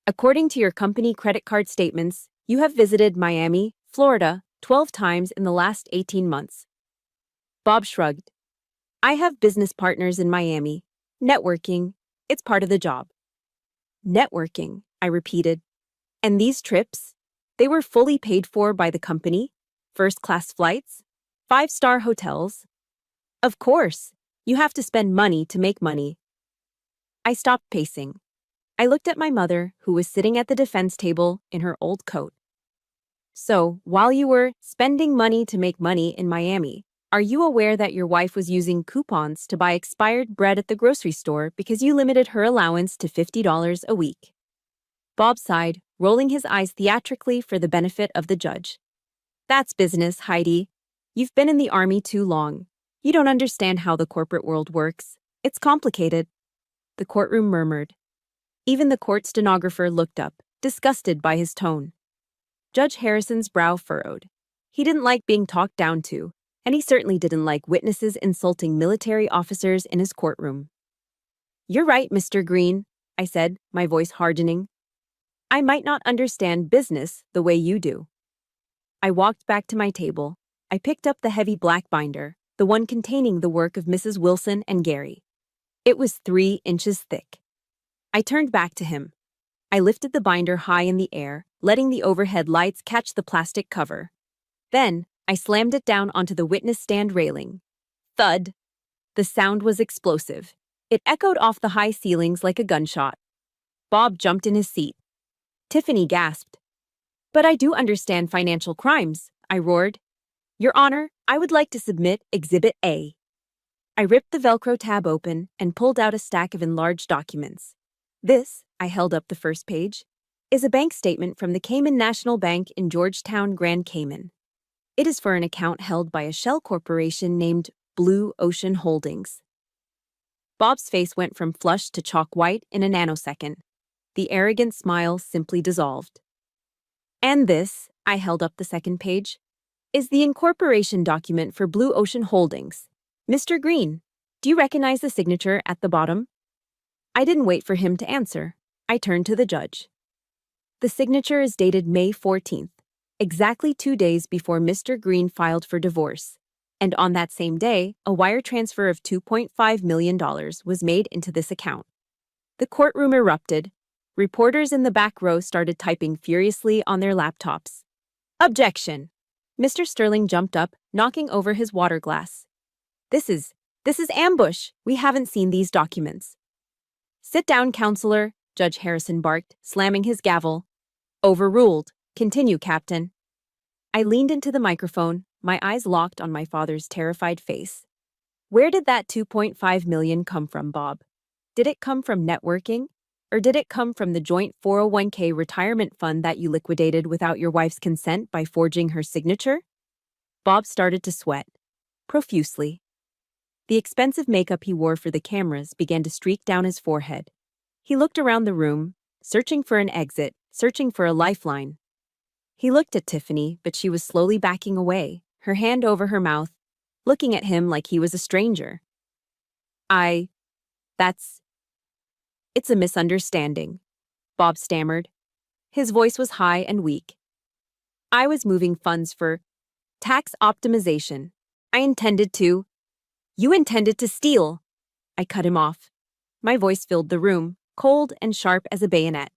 According to your company credit card statements, you have visited Miami, Florida, 12 times in the last 18 months. Bob shrugged. I have business partners in Miami. Networking, it's part of the job. Networking, I repeated. And these trips? They were fully paid for by the company? First-class flights? 5-star hotels? Of course, you have to spend money to make money. I stopped pacing. I looked at my mother, who was sitting at the defense table in her old coat. So, while you were spending money to make money in Miami, are you aware that your wife was using coupons to buy expired bread at the grocery store because you limited her allowance to $50 a week? Bob sighed, rolling his eyes theatrically for the benefit of the judge. That's business, Heidi. You've been in the Army too long. You don't understand how the corporate world works. It's complicated. The courtroom murmured. Even the court stenographer looked up, disgusted by his tone. Judge Harrison's brow furrowed. He didn't like being talked down to, and he certainly didn't like witnesses insulting military officers in his courtroom. You're right, Mr. Green, I said, my voice hardening. I might not understand business the way you do. I walked back to my table. I picked up the heavy black binder, the one containing the work of Mrs. Wilson and Gary. It was 3 inches thick. I turned back to him. I lifted the binder high in the air, letting the overhead lights catch the plastic cover. Then, I slammed it down onto the witness stand railing. Thud! The sound was explosive. It echoed off the high ceilings like a gunshot. Bob jumped in his seat. Tiffany gasped. But I do understand financial crimes, I roared. Your Honor, I would like to submit Exhibit A. I ripped the Velcro tab open and pulled out a stack of enlarged documents. This, I held up the first page, is a bank statement from the Cayman National Bank in Georgetown, Grand Cayman. It is for an account held by a shell corporation named Blue Ocean Holdings. Bob's face went from flushed to chalk white in a nanosecond. The arrogant smile simply dissolved. And this, I held up the second page, is the incorporation document for Blue Ocean Holdings. Mr. Green, do you recognize the signature at the bottom? I didn't wait for him to answer. I turned to the judge. The signature is dated May 14th, exactly 2 days before Mr. Green filed for divorce. And on that same day, a wire transfer of $2.5 million was made into this account. The courtroom erupted. Reporters in the back row started typing furiously on their laptops. Objection! Mr. Sterling jumped up, knocking over his water glass. This is ambush. We haven't seen these documents. Sit down, counselor, Judge Harrison barked, slamming his gavel. Overruled. Continue, Captain. I leaned into the microphone, my eyes locked on my father's terrified face. Where did that $2.5 million come from, Bob? Did it come from networking? Or did it come from the joint 401k retirement fund that you liquidated without your wife's consent by forging her signature? Bob started to sweat, profusely. The expensive makeup he wore for the cameras began to streak down his forehead. He looked around the room, searching for an exit, searching for a lifeline. He looked at Tiffany, but she was slowly backing away, her hand over her mouth, looking at him like he was a stranger. It's a misunderstanding, Bob stammered. His voice was high and weak. I was moving funds for tax optimization. You intended to steal. I cut him off. My voice filled the room, cold and sharp as a bayonet.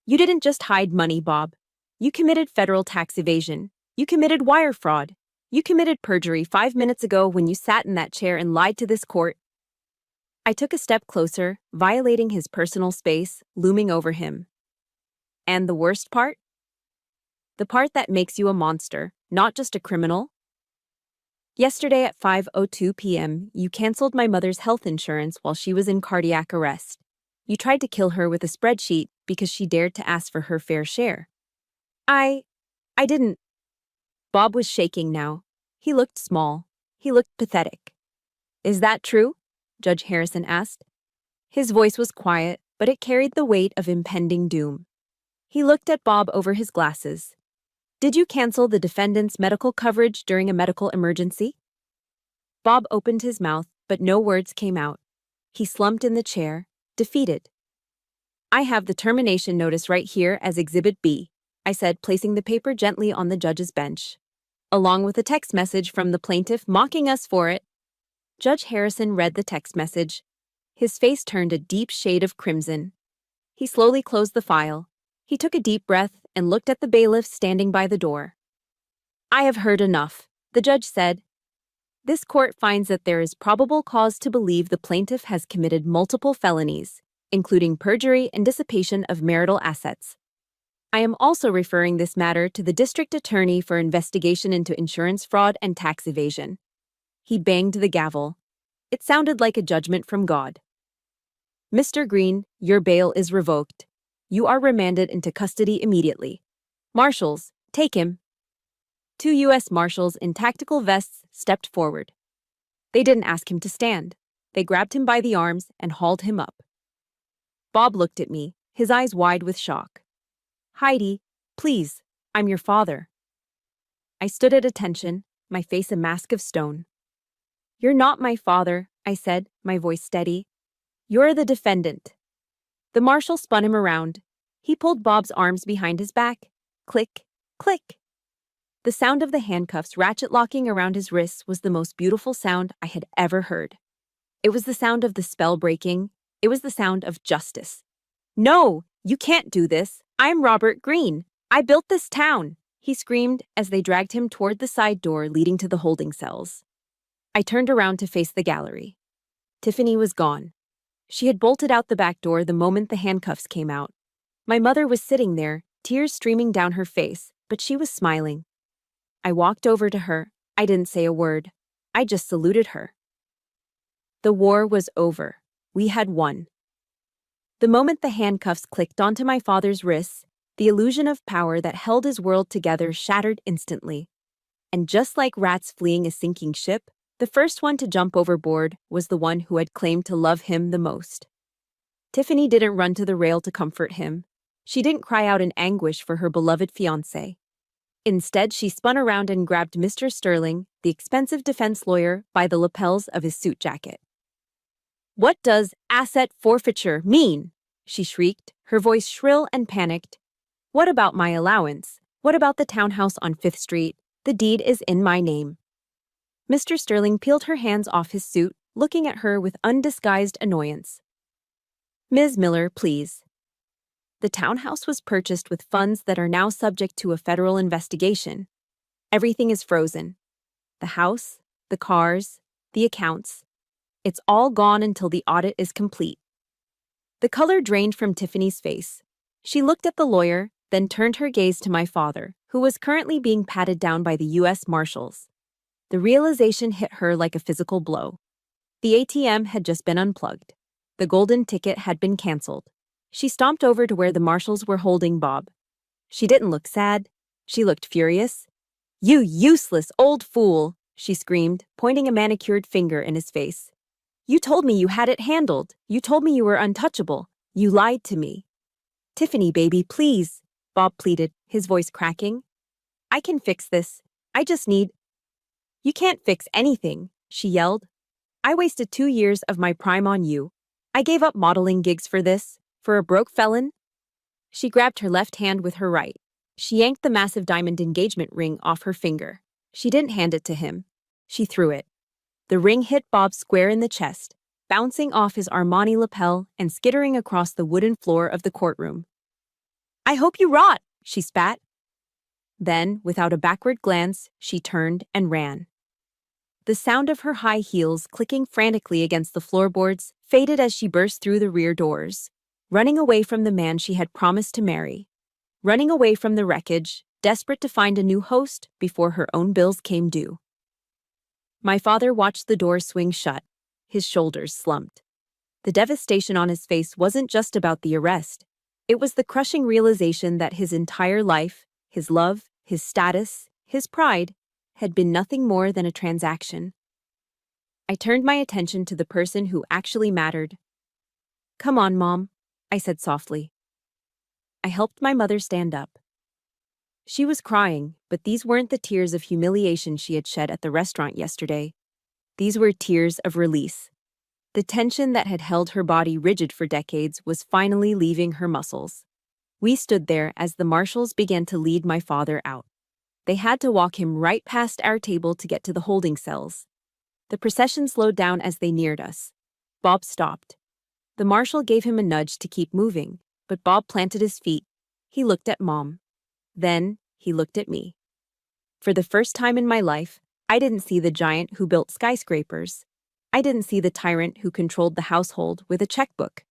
You didn't just hide money, Bob. You committed federal tax evasion. You committed wire fraud. You committed perjury 5 minutes ago when you sat in that chair and lied to this court. I took a step closer, violating his personal space, looming over him. And the worst part? The part that makes you a monster, not just a criminal. Yesterday at 5:02 p.m., you canceled my mother's health insurance while she was in cardiac arrest. You tried to kill her with a spreadsheet because she dared to ask for her fair share. I didn't. Bob was shaking now. He looked small. He looked pathetic. Is that true? Judge Harrison asked. His voice was quiet, but it carried the weight of impending doom. He looked at Bob over his glasses. Did you cancel the defendant's medical coverage during a medical emergency? Bob opened his mouth, but no words came out. He slumped in the chair, defeated. I have the termination notice right here as Exhibit B, I said, placing the paper gently on the judge's bench, along with a text message from the plaintiff mocking us for it. Judge Harrison read the text message. His face turned a deep shade of crimson. He slowly closed the file. He took a deep breath and looked at the bailiff standing by the door. I have heard enough, the judge said. This court finds that there is probable cause to believe the plaintiff has committed multiple felonies, including perjury and dissipation of marital assets. I am also referring this matter to the district attorney for investigation into insurance fraud and tax evasion. He banged the gavel. It sounded like a judgment from God. Mr. Green, your bail is revoked. You are remanded into custody immediately. Marshals, take him. 2 U.S. Marshals in tactical vests stepped forward. They didn't ask him to stand. They grabbed him by the arms and hauled him up. Bob looked at me, his eyes wide with shock. Heidi, please, I'm your father. I stood at attention, my face a mask of stone. You're not my father, I said, my voice steady. You're the defendant. The marshal spun him around. He pulled Bob's arms behind his back. Click, click. The sound of the handcuffs ratchet-locking around his wrists was the most beautiful sound I had ever heard. It was the sound of the spell breaking. It was the sound of justice. No, you can't do this. I'm Robert Green. I built this town, he screamed as they dragged him toward the side door leading to the holding cells. I turned around to face the gallery. Tiffany was gone. She had bolted out the back door the moment the handcuffs came out. My mother was sitting there, tears streaming down her face, but she was smiling. I walked over to her. I didn't say a word. I just saluted her. The war was over. We had won. The moment the handcuffs clicked onto my father's wrists, the illusion of power that held his world together shattered instantly. And just like rats fleeing a sinking ship, the first one to jump overboard was the one who had claimed to love him the most. Tiffany didn't run to the rail to comfort him. She didn't cry out in anguish for her beloved fiancé. Instead, she spun around and grabbed Mr. Sterling, the expensive defense lawyer, by the lapels of his suit jacket. "What does asset forfeiture mean?" she shrieked, her voice shrill and panicked. "What about my allowance? What about the townhouse on 5th Street? The deed is in my name." Mr. Sterling peeled her hands off his suit, looking at her with undisguised annoyance. "Ms. Miller, please." The townhouse was purchased with funds that are now subject to a federal investigation. Everything is frozen. The house, the cars, the accounts. It's all gone until the audit is complete. The color drained from Tiffany's face. She looked at the lawyer, then turned her gaze to my father, who was currently being patted down by the U.S. Marshals. The realization hit her like a physical blow. The ATM had just been unplugged. The golden ticket had been canceled. She stomped over to where the marshals were holding Bob. She didn't look sad. She looked furious. "You useless old fool," she screamed, pointing a manicured finger in his face. "You told me you had it handled. You told me you were untouchable. You lied to me." "Tiffany, baby, please," Bob pleaded, his voice cracking. "I can fix this. I just need—" "You can't fix anything," she yelled. "I wasted 2 years of my prime on you. I gave up modeling gigs for this. For a broke felon?" She grabbed her left hand with her right. She yanked the massive diamond engagement ring off her finger. She didn't hand it to him. She threw it. The ring hit Bob square in the chest, bouncing off his Armani lapel and skittering across the wooden floor of the courtroom. "I hope you rot," she spat. Then, without a backward glance, she turned and ran. The sound of her high heels clicking frantically against the floorboards faded as she burst through the rear doors, running away from the man she had promised to marry, running away from the wreckage, desperate to find a new host before her own bills came due. My father watched the door swing shut. His shoulders slumped. The devastation on his face wasn't just about the arrest. It was the crushing realization that his entire life, his love, his status, his pride, had been nothing more than a transaction. I turned my attention to the person who actually mattered. "Come on, Mom," I said softly. I helped my mother stand up. She was crying, but these weren't the tears of humiliation she had shed at the restaurant yesterday. These were tears of release. The tension that had held her body rigid for decades was finally leaving her muscles. We stood there as the marshals began to lead my father out. They had to walk him right past our table to get to the holding cells. The procession slowed down as they neared us. Bob stopped. The marshal gave him a nudge to keep moving, but Bob planted his feet. He looked at Mom. Then, he looked at me. For the first time in my life, I didn't see the giant who built skyscrapers. I didn't see the tyrant who controlled the household with a checkbook.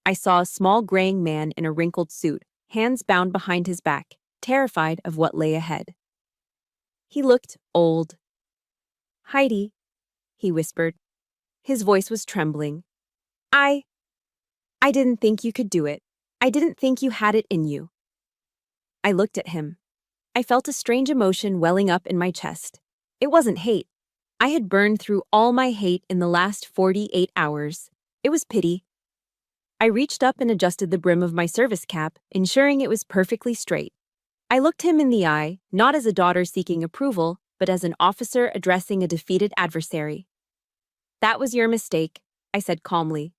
I saw a small graying man in a wrinkled suit, hands bound behind his back, terrified of what lay ahead. He looked old. "Heidi," he whispered. His voice was trembling. I didn't think you could do it. I didn't think you had it in you." I looked at him. I felt a strange emotion welling up in my chest. It wasn't hate. I had burned through all my hate in the last 48 hours. It was pity. I reached up and adjusted the brim of my service cap, ensuring it was perfectly straight. I looked him in the eye, not as a daughter seeking approval, but as an officer addressing a defeated adversary. "That was your mistake," I said calmly.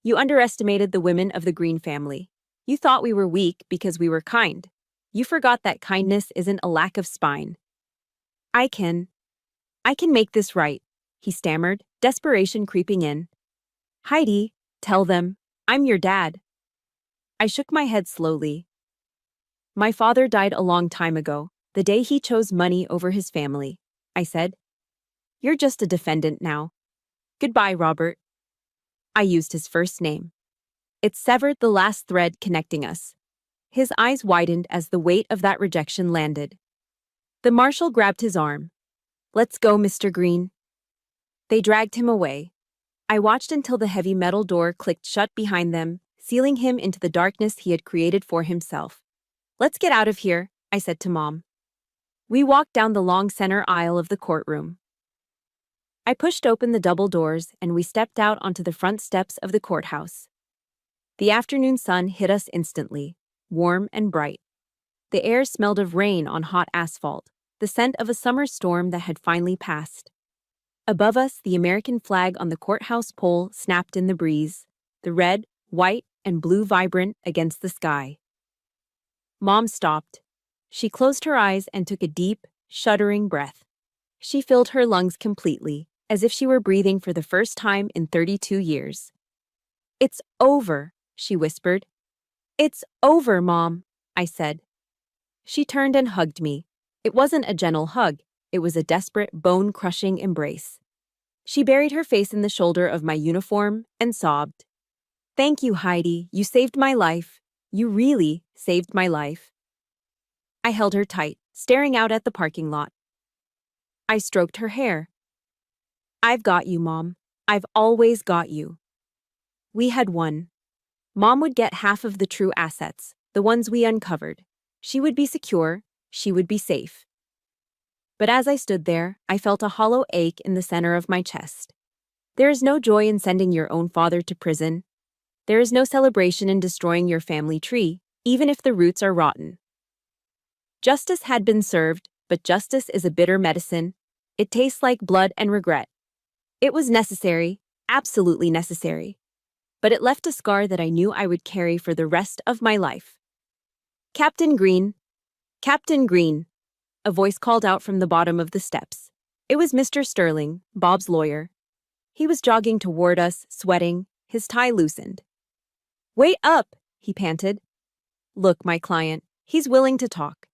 "You underestimated the women of the Green family. You thought we were weak because we were kind. You forgot that kindness isn't a lack of spine." I can make this right," he stammered, desperation creeping in. "Heidi, tell them, I'm your dad." I shook my head slowly. "My father died a long time ago, the day he chose money over his family," I said. "You're just a defendant now. Goodbye, Robert." I used his first name. It severed the last thread connecting us. His eyes widened as the weight of that rejection landed. The marshal grabbed his arm. "Let's go, Mr. Green." They dragged him away. I watched until the heavy metal door clicked shut behind them, sealing him into the darkness he had created for himself. "Let's get out of here," I said to Mom. We walked down the long center aisle of the courtroom. I pushed open the double doors and we stepped out onto the front steps of the courthouse. The afternoon sun hit us instantly, warm and bright. The air smelled of rain on hot asphalt, the scent of a summer storm that had finally passed. Above us, the American flag on the courthouse pole snapped in the breeze, the red, white, and blue vibrant against the sky. Mom stopped. She closed her eyes and took a deep, shuddering breath. She filled her lungs completely, as if she were breathing for the first time in 32 years. "It's over," she whispered. "It's over, Mom," I said. She turned and hugged me. It wasn't a gentle hug, it was a desperate, bone-crushing embrace. She buried her face in the shoulder of my uniform and sobbed. "Thank you, Heidi. You saved my life. You really saved my life." I held her tight, staring out at the parking lot. I stroked her hair. "I've got you, Mom. I've always got you." We had won. Mom would get half of the true assets, the ones we uncovered. She would be secure, she would be safe. But as I stood there, I felt a hollow ache in the center of my chest. There is no joy in sending your own father to prison. There is no celebration in destroying your family tree, even if the roots are rotten. Justice had been served, but justice is a bitter medicine. It tastes like blood and regret. It was necessary, absolutely necessary. But it left a scar that I knew I would carry for the rest of my life. "Captain Green! Captain Green!" A voice called out from the bottom of the steps. It was Mr. Sterling, Bob's lawyer. He was jogging toward us, sweating, his tie loosened. "Wait up!" he panted. "Look, my client, he's willing to talk.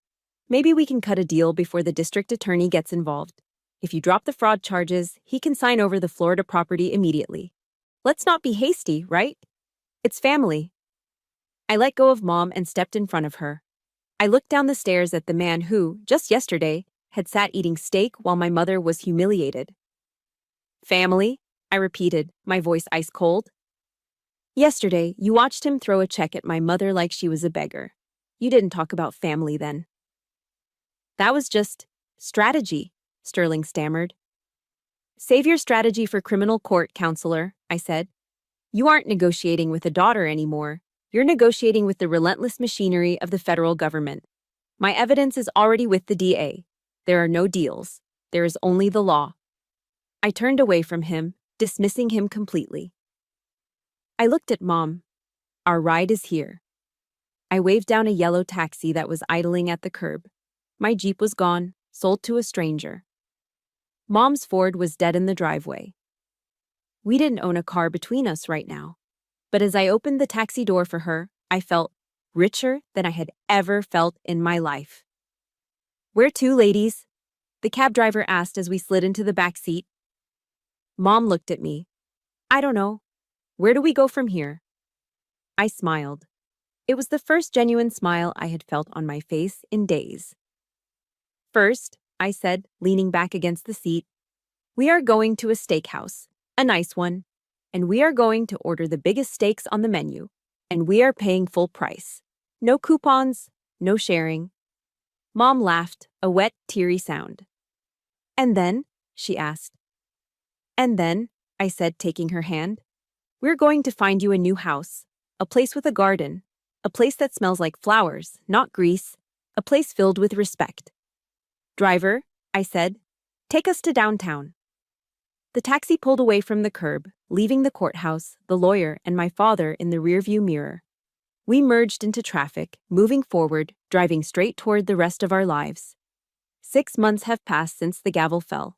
Maybe we can cut a deal before the district attorney gets involved. If you drop the fraud charges, he can sign over the Florida property immediately. Let's not be hasty, right? It's family." I let go of Mom and stepped in front of her. I looked down the stairs at the man who, just yesterday, had sat eating steak while my mother was humiliated. "Family?" I repeated, my voice ice cold. "Yesterday, you watched him throw a check at my mother like she was a beggar. You didn't talk about family then." "That was just strategy," Sterling stammered. "Save your strategy for criminal court, counselor," I said. "You aren't negotiating with a daughter anymore. You're negotiating with the relentless machinery of the federal government. My evidence is already with the DA. There are no deals. There is only the law." I turned away from him, dismissing him completely. I looked at Mom. Our ride is here. I waved down a yellow taxi that was idling at the curb. My Jeep was gone, sold to a stranger. Mom's Ford was dead in the driveway. We didn't own a car between us right now. But as I opened the taxi door for her, I felt richer than I had ever felt in my life. "Where to, ladies?" the cab driver asked as we slid into the back seat. Mom looked at me. "I don't know. Where do we go from here?" I smiled. It was the first genuine smile I had felt on my face in days. "First," I said, leaning back against the seat, "we are going to a steakhouse, a nice one. And we are going to order the biggest steaks on the menu, and we are paying full price. No coupons, no sharing." Mom laughed, a wet, teary sound. "And then?" she asked. "And then," I said, taking her hand, "we're going to find you a new house, a place with a garden, a place that smells like flowers, not grease, a place filled with respect." "Driver," I said, "take us to downtown." The taxi pulled away from the curb, leaving the courthouse, the lawyer, and my father in the rearview mirror. We merged into traffic, moving forward, driving straight toward the rest of our lives. 6 months have passed since the gavel fell.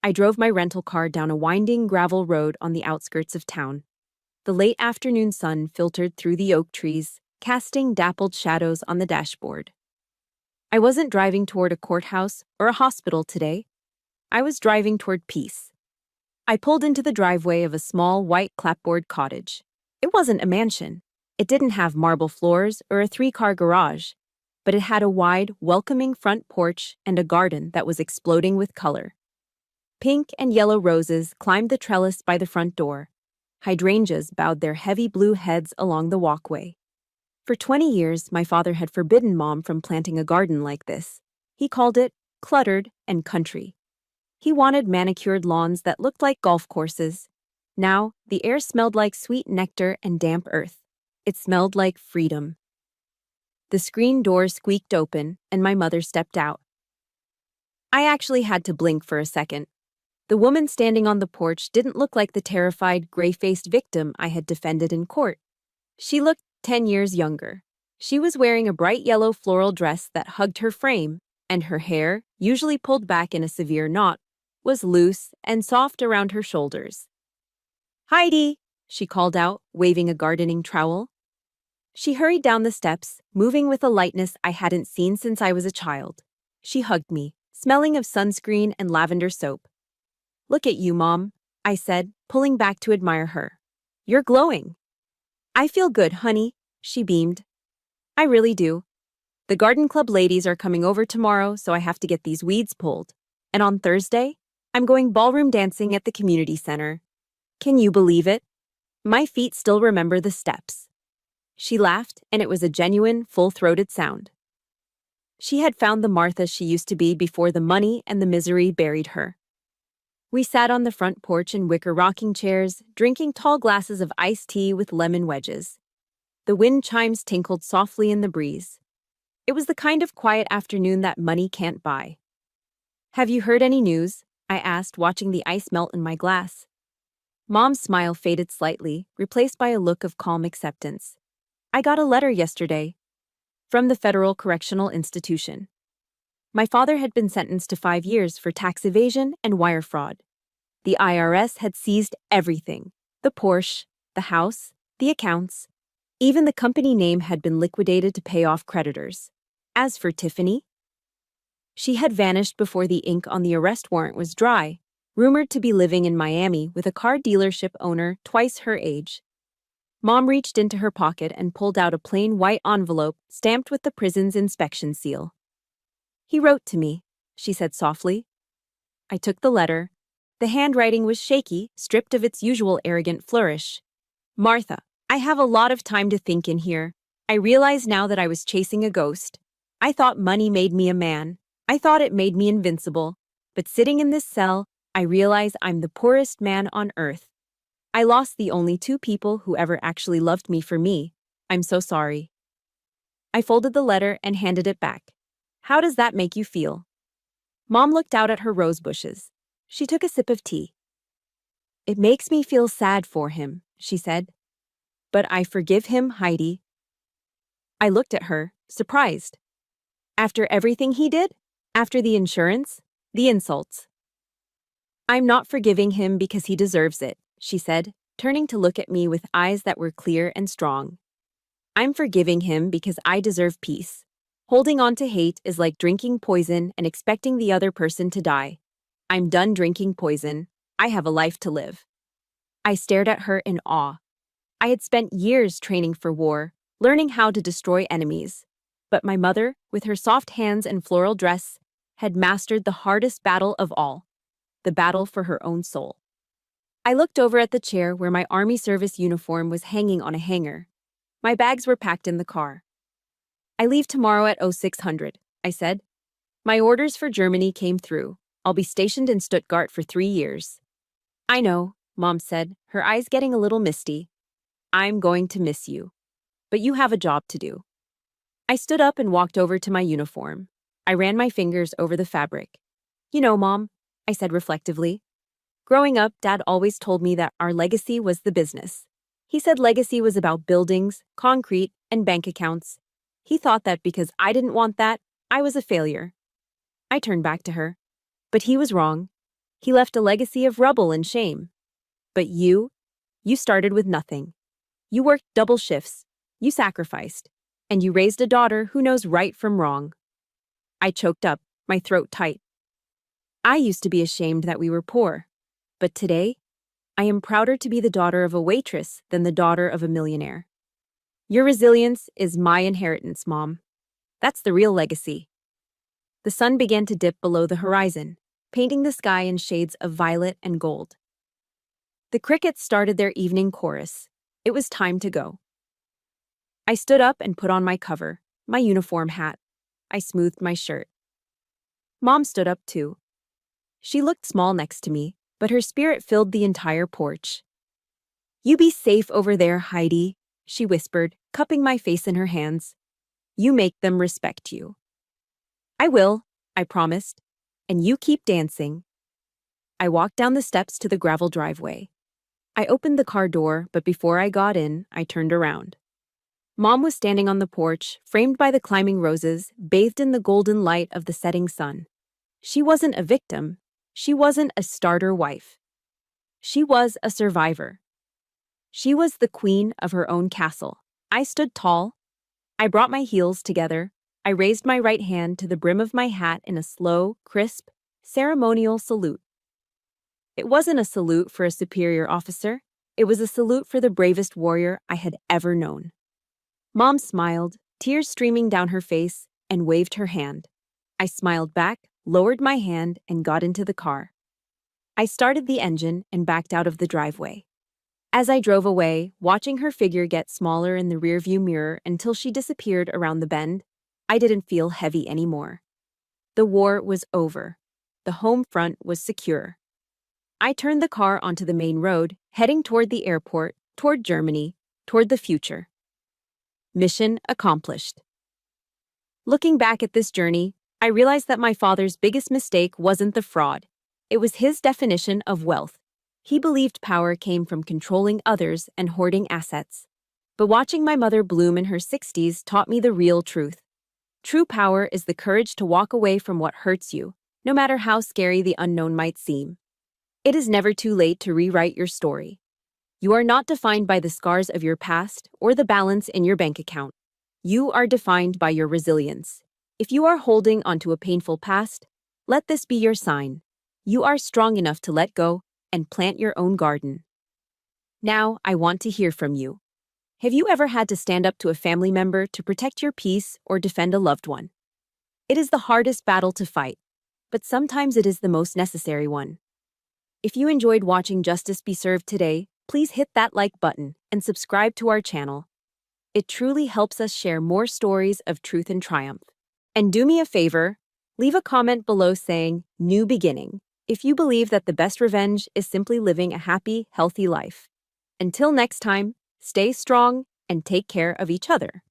I drove my rental car down a winding gravel road on the outskirts of town. The late afternoon sun filtered through the oak trees, casting dappled shadows on the dashboard. I wasn't driving toward a courthouse or a hospital today. I was driving toward peace. I pulled into the driveway of a small white clapboard cottage. It wasn't a mansion. It didn't have marble floors or a 3-car garage, but it had a wide, welcoming front porch and a garden that was exploding with color. Pink and yellow roses climbed the trellis by the front door. Hydrangeas bowed their heavy blue heads along the walkway. For 20 years, my father had forbidden Mom from planting a garden like this. He called it cluttered and country. He wanted manicured lawns that looked like golf courses. Now, the air smelled like sweet nectar and damp earth. It smelled like freedom. The screen door squeaked open, and my mother stepped out. I actually had to blink for a second. The woman standing on the porch didn't look like the terrified, gray-faced victim I had defended in court. She looked 10 years younger. She was wearing a bright yellow floral dress that hugged her frame, and her hair, usually pulled back in a severe knot, was loose and soft around her shoulders. "Heidi," she called out, waving a gardening trowel. She hurried down the steps, moving with a lightness I hadn't seen since I was a child. She hugged me, smelling of sunscreen and lavender soap. "Look at you, Mom," I said, pulling back to admire her. "You're glowing." "I feel good, honey," she beamed. "I really do. The garden club ladies are coming over tomorrow, so I have to get these weeds pulled. And on Thursday, I'm going ballroom dancing at the community center. Can you believe it? My feet still remember the steps." She laughed, and it was a genuine, full-throated sound. She had found the Martha she used to be before the money and the misery buried her. We sat on the front porch in wicker rocking chairs, drinking tall glasses of iced tea with lemon wedges. The wind chimes tinkled softly in the breeze. It was the kind of quiet afternoon that money can't buy. "Have you heard any news?" I asked, watching the ice melt in my glass. Mom's smile faded slightly, replaced by a look of calm acceptance. "I got a letter yesterday from the Federal Correctional Institution. My father had been sentenced to 5 years for tax evasion and wire fraud. The IRS had seized everything: the Porsche, the house, the accounts. Even the company name had been liquidated to pay off creditors. As for Tiffany, she had vanished before the ink on the arrest warrant was dry, rumored to be living in Miami with a car dealership owner twice her age. Mom reached into her pocket and pulled out a plain white envelope stamped with the prison's inspection seal. "He wrote to me," she said softly. I took the letter. The handwriting was shaky, stripped of its usual arrogant flourish. "Martha, I have a lot of time to think in here. I realize now that I was chasing a ghost. I thought money made me a man. I thought it made me invincible. But sitting in this cell, I realize I'm the poorest man on earth. I lost the only 2 people who ever actually loved me for me. I'm so sorry." I folded the letter and handed it back. "How does that make you feel?" Mom looked out at her rose bushes. She took a sip of tea. "It makes me feel sad for him," she said. "But I forgive him, Heidi." I looked at her, surprised. After everything he did? After the insurance? The insults? "I'm not forgiving him because he deserves it," she said, turning to look at me with eyes that were clear and strong. "I'm forgiving him because I deserve peace. Holding on to hate is like drinking poison and expecting the other person to die. I'm done drinking poison. I have a life to live." I stared at her in awe. I had spent years training for war, learning how to destroy enemies. But my mother, with her soft hands and floral dress, had mastered the hardest battle of all, the battle for her own soul. I looked over at the chair where my Army service uniform was hanging on a hanger. My bags were packed in the car. "I leave tomorrow at 0600, I said. "My orders for Germany came through. I'll be stationed in Stuttgart for 3 years. "I know," Mom said, her eyes getting a little misty. "I'm going to miss you. But you have a job to do." I stood up and walked over to my uniform. I ran my fingers over the fabric. "You know, Mom," I said reflectively. "Growing up, Dad always told me that our legacy was the business. He said legacy was about buildings, concrete, and bank accounts. He thought that because I didn't want that, I was a failure." I turned back to her. "But he was wrong. He left a legacy of rubble and shame. But you started with nothing. You worked double shifts, you sacrificed, and you raised a daughter who knows right from wrong." I choked up, my throat tight. I used to be ashamed that we were poor. But today, I am prouder to be the daughter of a waitress than the daughter of a millionaire. Your resilience is my inheritance, Mom. That's the real legacy. The sun began to dip below the horizon, painting the sky in shades of violet and gold. The crickets started their evening chorus. It was time to go. I stood up and put on my cover, my uniform hat. I smoothed my shirt. Mom stood up too. She looked small next to me, but her spirit filled the entire porch. You be safe over there, Heidi, she whispered, cupping my face in her hands. You make them respect you. I will, I promised. And you keep dancing. I walked down the steps to the gravel driveway. I opened the car door, but before I got in, I turned around. Mom was standing on the porch, framed by the climbing roses, bathed in the golden light of the setting sun. She wasn't a victim. She wasn't a starter wife. She was a survivor. She was the queen of her own castle. I stood tall. I brought my heels together. I raised my right hand to the brim of my hat in a slow, crisp, ceremonial salute. It wasn't a salute for a superior officer. It was a salute for the bravest warrior I had ever known. Mom smiled, tears streaming down her face, and waved her hand. I smiled back, lowered my hand, and got into the car. I started the engine and backed out of the driveway. As I drove away, watching her figure get smaller in the rearview mirror until she disappeared around the bend, I didn't feel heavy anymore. The war was over. The home front was secure. I turned the car onto the main road, heading toward the airport, toward Germany, toward the future. Mission accomplished. Looking back at this journey, I realized that my father's biggest mistake wasn't the fraud. It was his definition of wealth. He believed power came from controlling others and hoarding assets. But watching my mother bloom in her 60s taught me the real truth. True power is the courage to walk away from what hurts you, no matter how scary the unknown might seem. It is never too late to rewrite your story. You are not defined by the scars of your past or the balance in your bank account. You are defined by your resilience. If you are holding onto a painful past, let this be your sign. You are strong enough to let go and plant your own garden. Now, I want to hear from you. Have you ever had to stand up to a family member to protect your peace or defend a loved one? It is the hardest battle to fight, but sometimes it is the most necessary one. If you enjoyed watching Justice Be Served today, please hit that like button and subscribe to our channel. It truly helps us share more stories of truth and triumph. And do me a favor, leave a comment below saying, "New beginning," if you believe that the best revenge is simply living a happy, healthy life. Until next time, stay strong and take care of each other.